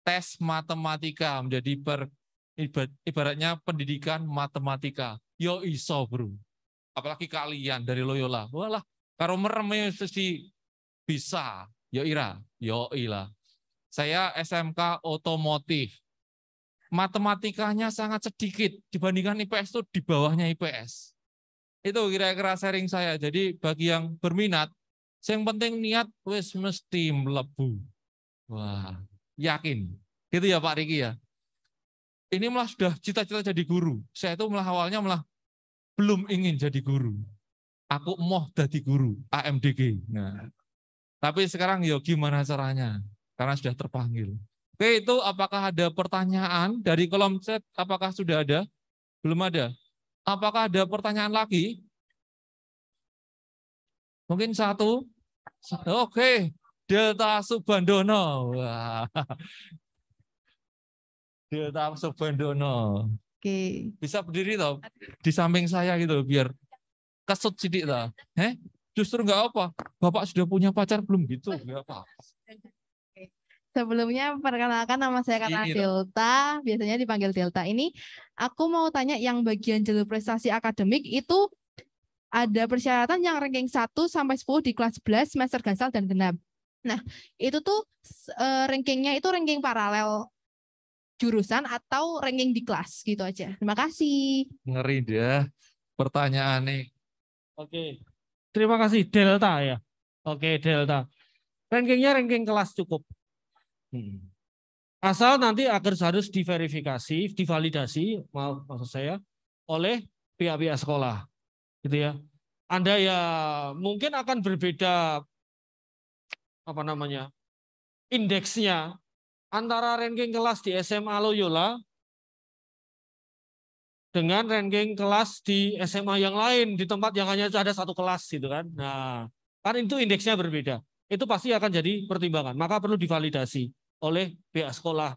Tes matematika menjadi ibaratnya pendidikan matematika. Yo iso bro. Apalagi kalian dari Loyola. Walah, karo merem mesti bisa. Yo ira, yo ilah. Saya SMK otomotif. Matematikanya sangat sedikit dibandingkan IPS itu di bawahnya IPS. Itu kira-kira sharing saya. Jadi bagi yang berminat, yang penting niat wis mesti melebu. Wah, yakin. Gitu ya Pak Riki ya. Ini malah sudah cita-cita jadi guru. Saya itu malah awalnya malah belum ingin jadi guru. Aku mau jadi guru AMDG. Nah, tapi sekarang ya gimana caranya? Karena sudah terpanggil. Oke, itu apakah ada pertanyaan dari kolom chat? Apakah sudah ada? Belum ada. Apakah ada pertanyaan lagi? Mungkin satu. Oke, Delta Subandono. Wah. Delta Subandono. Oke. Bisa berdiri toh di samping saya gitu biar kesut sidik toh. Justru nggak apa. Bapak sudah punya pacar belum gitu? Nggak apa. Sebelumnya perkenalkan nama saya Karna Ini, Delta, biasanya dipanggil Delta. Ini aku mau tanya yang bagian jalur prestasi akademik itu ada persyaratan yang ranking 1 sampai 10 di kelas 11 semester gasal dan genap. Nah, itu tuh rankingnya itu ranking paralel jurusan atau ranking di kelas gitu aja. Terima kasih. ngeri deh pertanyaan nih. Oke. Terima kasih Delta ya. Oke, Delta. Rankingnya ranking kelas cukup. Asal nanti harus diverifikasi, divalidasi, maksud saya, oleh pihak-pihak sekolah. Gitu ya. Anda ya mungkin akan berbeda indeksnya antara ranking kelas di SMA Loyola dengan ranking kelas di SMA yang lain di tempat yang hanya ada satu kelas gitu kan. Nah, kan itu indeksnya berbeda. Itu pasti akan jadi pertimbangan. Maka perlu divalidasi oleh pihak sekolah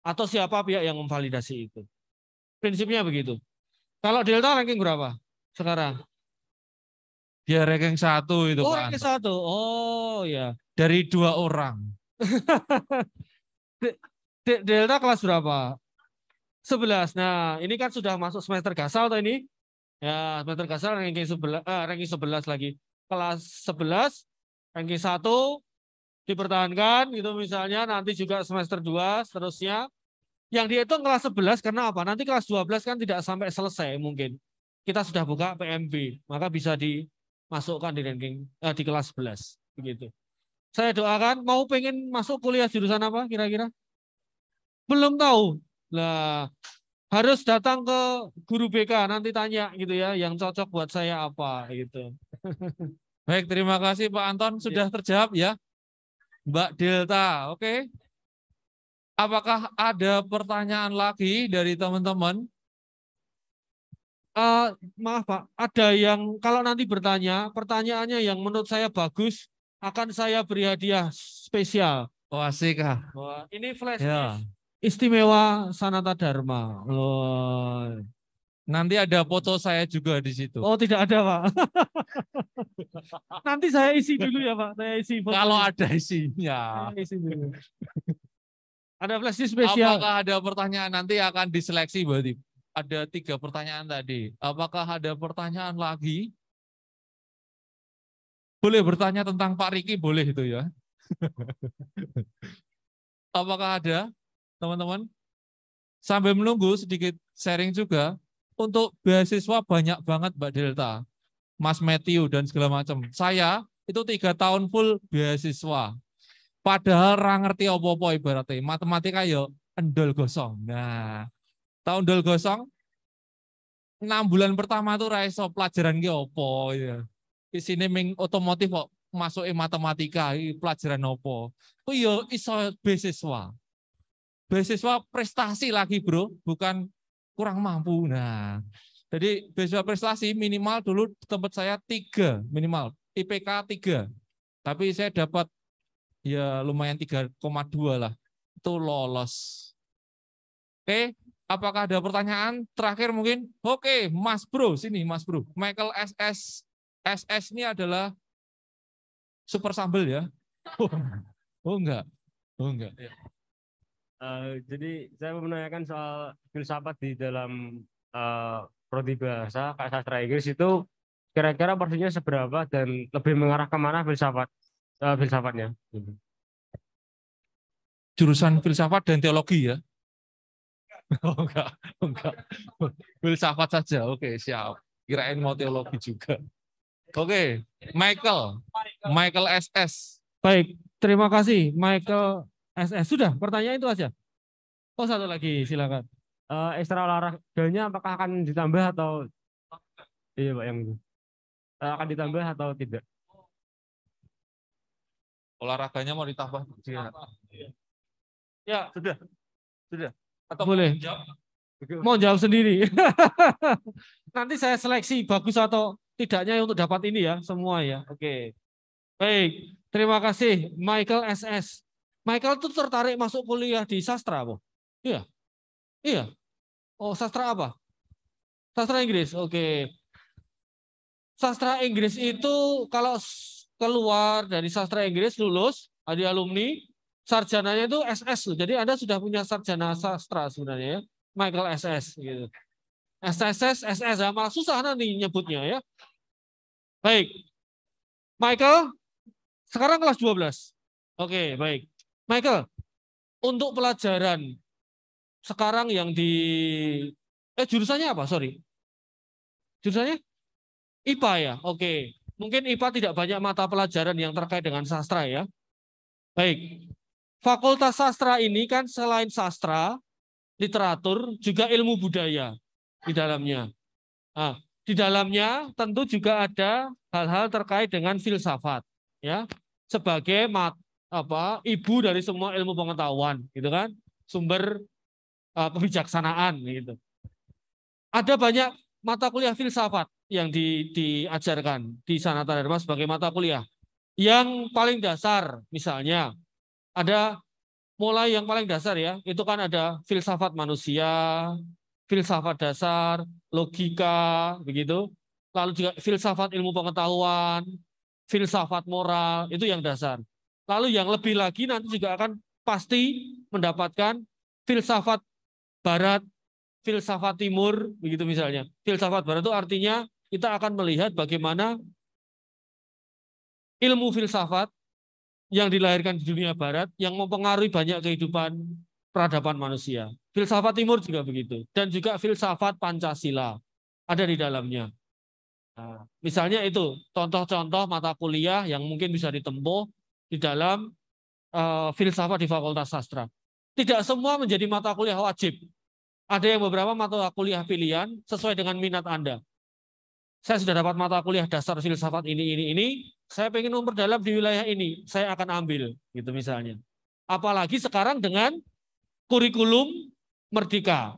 atau siapa pihak yang memvalidasi itu. Prinsipnya begitu. Kalau Delta ranking berapa sekarang? Dia ranking 1 itu Oh, Pak ranking Anton. 1. Oh ya. Dari 2 orang. Delta kelas berapa? 11. Nah, ini kan sudah masuk semester gasal atau ini? Ya, semester gasal ranking 11 lagi. Kelas 11 ranking 1 dipertahankan gitu misalnya, nanti juga semester 2 seterusnya. Yang dihitung kelas 11 karena apa? Nanti kelas 12 kan tidak sampai selesai mungkin. Kita sudah buka PMB, maka bisa dimasukkan di ranking di kelas 11 begitu. Saya doakan, mau pengen masuk kuliah jurusan apa kira-kira? Belum tahu. Lah, harus datang ke guru BK nanti tanya gitu ya, yang cocok buat saya apa gitu. Baik, terima kasih Pak Anton sudah terjawab ya. Mbak Delta, oke. Apakah ada pertanyaan lagi dari teman-teman? Maaf Pak, ada yang kalau nanti bertanya, pertanyaannya yang menurut saya bagus, akan saya beri hadiah spesial. Oh, asik ah. Wah, ini flash Ya. disk istimewa Sanata Dharma. Oh. Nanti ada foto saya juga di situ. Oh, tidak ada Pak. Nanti saya isi dulu ya Pak, saya isi fotonya. Kalau ada isinya. Saya isi dulu. Ada flash disk spesial. Apakah ada pertanyaan nanti akan diseleksi berarti? Ada 3 pertanyaan tadi. Apakah ada pertanyaan lagi? Boleh bertanya tentang Pak Riki, boleh itu ya. Apakah ada, teman-teman? Sambil menunggu sedikit sharing juga, untuk beasiswa banyak banget Mbak Delta, Mas Matthew dan segala macam. Saya itu 3 tahun full beasiswa. Padahal ra ngerti apa-apa ibaratnya. Matematika ya endol gosong. Nah, tahun dol gosong 6 bulan pertama tuh ra iso pelajaran ki opo ya. Isine ming otomotif kok masuke matematika iki pelajaran opo. Oh iya iso beasiswa. Beasiswa prestasi lagi, Bro, bukan kurang mampu. Nah, jadi beasiswa prestasi minimal dulu tempat saya 3 minimal, IPK 3. Tapi saya dapat ya lumayan 3,2 lah. Itu lolos. Oke, apakah ada pertanyaan terakhir mungkin? Oke, Mas Bro, sini Mas Bro. Michael SS. SS ini adalah super sambel ya? Oh enggak. Oh enggak. Jadi saya mau menanyakan soal filsafat di dalam prodi bahasa Kak sastra Inggris itu kira-kira porsinya seberapa dan lebih mengarah kemana filsafatnya? Jurusan filsafat dan teologi ya? Oh enggak. Filsafat saja. Oke, siap. Kirain mau teologi juga. Oke, Michael SS. Baik, terima kasih Michael SS. Sudah, pertanyaan itu aja. Oh, satu lagi, silakan. Ekstra olahraganya apakah akan ditambah atau iya Pak yang itu akan ditambah atau tidak? Olahraganya mau ditambah? Ya, Sudah. Atau boleh. Mau jawab sendiri. Nanti saya seleksi bagus atau tidaknya untuk dapat ini ya, semua ya. Oke. Baik, terima kasih Michael SS. Michael tuh tertarik masuk kuliah di sastra, Bu? Iya. Iya. Oh, sastra apa? Sastra Inggris. Oke. Sastra Inggris itu kalau keluar dari sastra Inggris lulus, ada alumni, sarjananya itu SS. Jadi Anda sudah punya sarjana sastra sebenarnya ya. Michael SS gitu. SSS, SS ya, malah susah nanti nyebutnya ya. Baik. Michael sekarang kelas 12. Oke, baik. Michael, untuk pelajaran sekarang yang di jurusannya apa? Sorry. Jurusannya IPA ya. Oke. Mungkin IPA tidak banyak mata pelajaran yang terkait dengan sastra ya. Baik. Fakultas sastra ini kan selain sastra, literatur, juga ilmu budaya di dalamnya. Nah, di dalamnya tentu juga ada hal-hal terkait dengan filsafat ya. Sebagai ibu dari semua ilmu pengetahuan gitu kan. Sumber kebijaksanaan gitu. Ada banyak mata kuliah filsafat yang diajarkan di Sanata Dharma sebagai mata kuliah. Yang paling dasar misalnya ada mulai yang paling dasar ya, itu kan ada filsafat manusia, filsafat dasar, logika, begitu. Lalu juga filsafat ilmu pengetahuan, filsafat moral, itu yang dasar. Lalu yang lebih lagi nanti juga akan pasti mendapatkan filsafat barat, filsafat timur, begitu misalnya. Filsafat barat itu artinya kita akan melihat bagaimana ilmu filsafat yang dilahirkan di dunia barat yang mempengaruhi banyak kehidupan peradaban manusia. Filsafat timur juga begitu. Dan juga filsafat Pancasila ada di dalamnya. Nah, misalnya itu contoh-contoh mata kuliah yang mungkin bisa ditempuh di dalam filsafat di Fakultas Sastra. Tidak semua menjadi mata kuliah wajib. Ada yang beberapa mata kuliah pilihan sesuai dengan minat Anda. Saya sudah dapat mata kuliah dasar filsafat ini. Saya pengen memperdalam di wilayah ini, saya akan ambil, gitu misalnya. Apalagi sekarang dengan kurikulum Merdeka.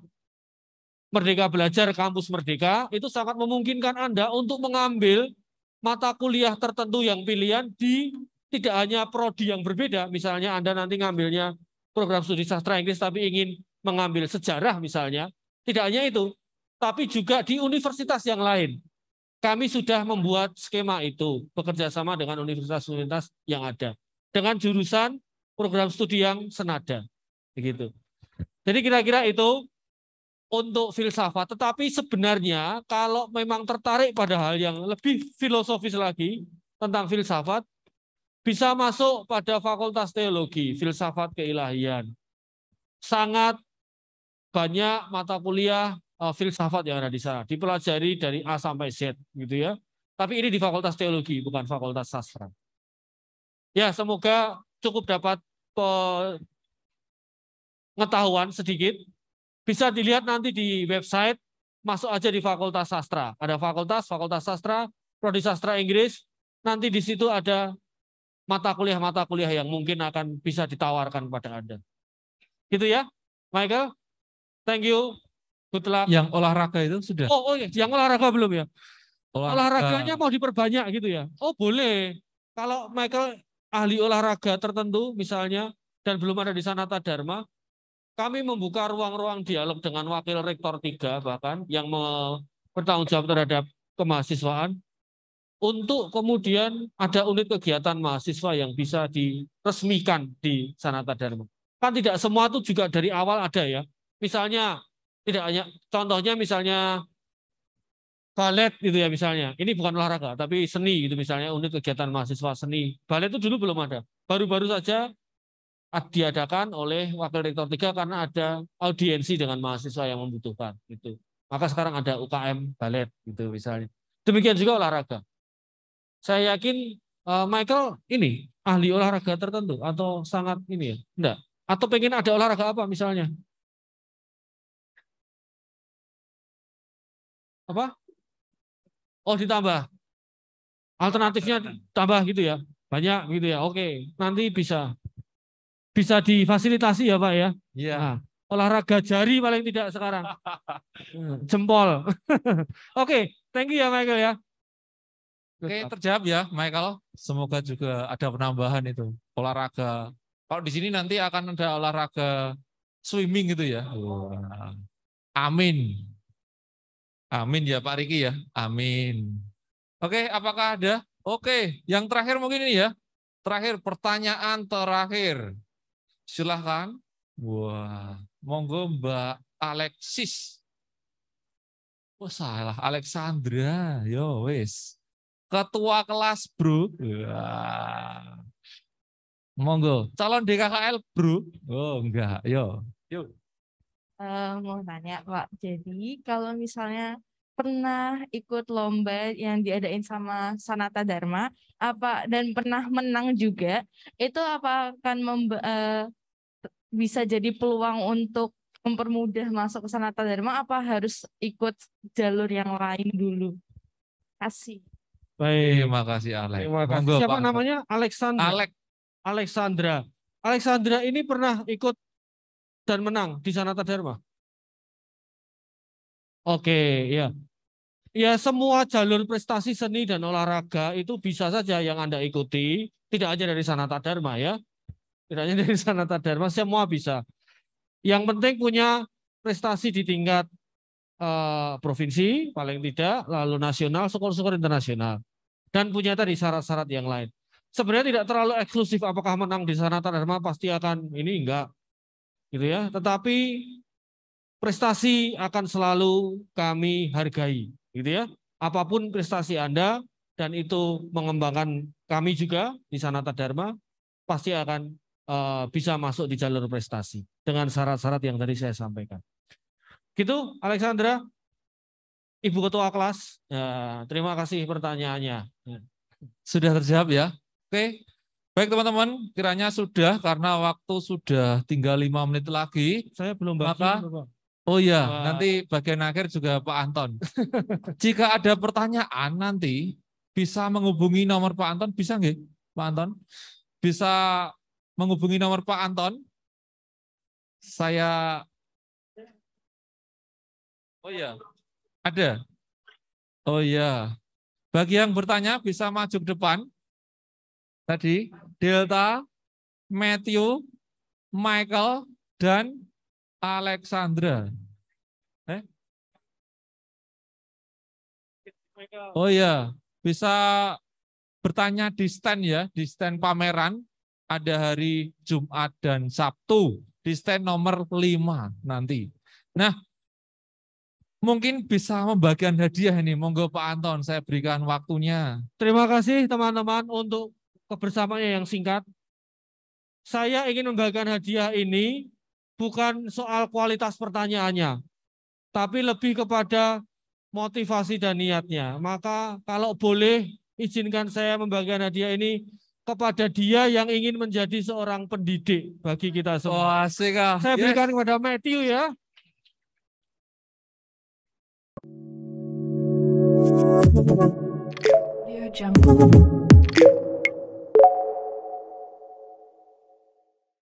Merdeka Belajar Kampus Merdeka, itu sangat memungkinkan Anda untuk mengambil mata kuliah tertentu yang pilihan di tidak hanya prodi yang berbeda. Misalnya Anda nanti ngambilnya program studi sastra Inggris tapi ingin mengambil sejarah misalnya. Tidak hanya itu, tapi juga di universitas yang lain. Kami sudah membuat skema itu, bekerja sama dengan universitas-universitas yang ada. Dengan jurusan program studi yang senada. Begitu. Jadi kira-kira itu untuk filsafat. Tetapi sebenarnya kalau memang tertarik pada hal yang lebih filosofis lagi tentang filsafat, bisa masuk pada Fakultas Teologi, Filsafat Keilahian. Sangat banyak mata kuliah filsafat yang ada di sana, dipelajari dari A sampai Z gitu ya. Tapi ini di Fakultas Teologi, bukan Fakultas Sastra. Ya, semoga cukup dapat pengetahuan sedikit Bisa dilihat nanti di website, masuk aja di Fakultas Sastra. Ada Fakultas Sastra, Prodi Sastra Inggris. Nanti di situ ada mata kuliah yang mungkin akan bisa ditawarkan pada Anda. Gitu ya, Michael? Thank you. Good luck. Yang olahraga itu sudah? Oh iya, yang olahraga belum ya? Olahraganya Olahraga. mau diperbanyak gitu ya? Oh boleh. Kalau Michael ahli olahraga tertentu misalnya, dan belum ada di Sanata Dharma, kami membuka ruang-ruang dialog dengan Wakil Rektor 3 bahkan yang bertanggung jawab terhadap kemahasiswaan, untuk kemudian ada unit kegiatan mahasiswa yang bisa diresmikan di Sanata Dharma. Kan tidak semua itu juga dari awal ada ya. Misalnya, tidak hanya, contohnya misalnya balet gitu ya misalnya. Ini bukan olahraga, tapi seni gitu misalnya, unit kegiatan mahasiswa seni. Balet itu dulu belum ada. Baru-baru saja diadakan oleh Wakil Rektor 3 karena ada audiensi dengan mahasiswa yang membutuhkan gitu. Maka sekarang ada UKM balet gitu misalnya. Demikian juga olahraga. Saya yakin Michael ini ahli olahraga tertentu atau sangat ini ya? Enggak. Atau pengen ada olahraga apa misalnya? Apa? Oh ditambah. Alternatifnya tambah gitu ya. Banyak gitu ya. Oke, nanti bisa difasilitasi ya Pak ya. Iya. Nah, olahraga jari paling tidak sekarang. Jempol. Oke, thank you ya Michael ya. Oke, terjawab ya Michael. Semoga juga ada penambahan itu olahraga. Kalau di sini nanti akan ada olahraga swimming gitu ya. Wah. Amin. Amin ya Pak Riki ya. Amin. Oke, apakah ada? Oke, yang terakhir mungkin ini ya. Terakhir, pertanyaan terakhir. Silahkan. Wah, monggo Mbak Alexis. Oh salah, Alexandra. Yo wis. Ketua kelas bro. Wah. Monggo, calon DKKL bro. Oh enggak, yo. Yuk. Mau tanya Pak, jadi kalau misalnya pernah ikut lomba yang diadain sama Sanata Dharma, dan pernah menang juga, itu apa akan bisa jadi peluang untuk mempermudah masuk ke Sanata Dharma, apa harus ikut jalur yang lain dulu? Kasih. Baik. Terima kasih Alex. Terima kasih. Monggo, Siapa Pak. namanya? Alexandra. Alexandra ini pernah ikut dan menang di Sanata Dharma. Oke, ya. Ya, semua jalur prestasi seni dan olahraga itu bisa saja yang Anda ikuti, tidak hanya dari Sanata Dharma ya. Tidak hanya dari Sanata Dharma, semua bisa. Yang penting punya prestasi di tingkat provinsi paling tidak, lalu nasional, syukur-syukur internasional. Dan punya tadi syarat-syarat yang lain. Sebenarnya tidak terlalu eksklusif apakah menang di Sanata Dharma pasti akan ini enggak. Gitu ya. Tetapi prestasi akan selalu kami hargai, gitu ya. Apapun prestasi Anda dan itu mengembangkan kami juga di Sanata Dharma, pasti akan bisa masuk di jalur prestasi dengan syarat-syarat yang tadi saya sampaikan. Gitu, Alexandra, Ibu Ketua Kelas. Ya, terima kasih pertanyaannya. Sudah terjawab ya? Oke. Baik teman-teman, kiranya sudah karena waktu sudah tinggal 5 menit lagi. Saya belum maka Bapak. Oh iya, nanti bagian akhir juga Pak Anton. Jika ada pertanyaan nanti bisa menghubungi nomor Pak Anton, bisa nggak Pak Anton? Bisa menghubungi nomor Pak Anton. Oh iya, ada. Oh iya, bagi yang bertanya bisa maju ke depan. Tadi Delta, Matthew, Michael, dan Alexandra. Oh ya, bisa bertanya di stand ya, di stand pameran. Ada hari Jumat dan Sabtu di stand nomor 5 nanti. Nah, mungkin bisa membagikan hadiah ini. Monggo Pak Anton, saya berikan waktunya. Terima kasih teman-teman untuk kebersamaannya yang singkat. Saya ingin membagikan hadiah ini bukan soal kualitas pertanyaannya, tapi lebih kepada motivasi dan niatnya. Maka kalau boleh izinkan saya membagikan hadiah ini kepada dia yang ingin menjadi seorang pendidik bagi kita semua. Oh, asik ah. Saya berikan kepada Matthew ya. Audio Jungle.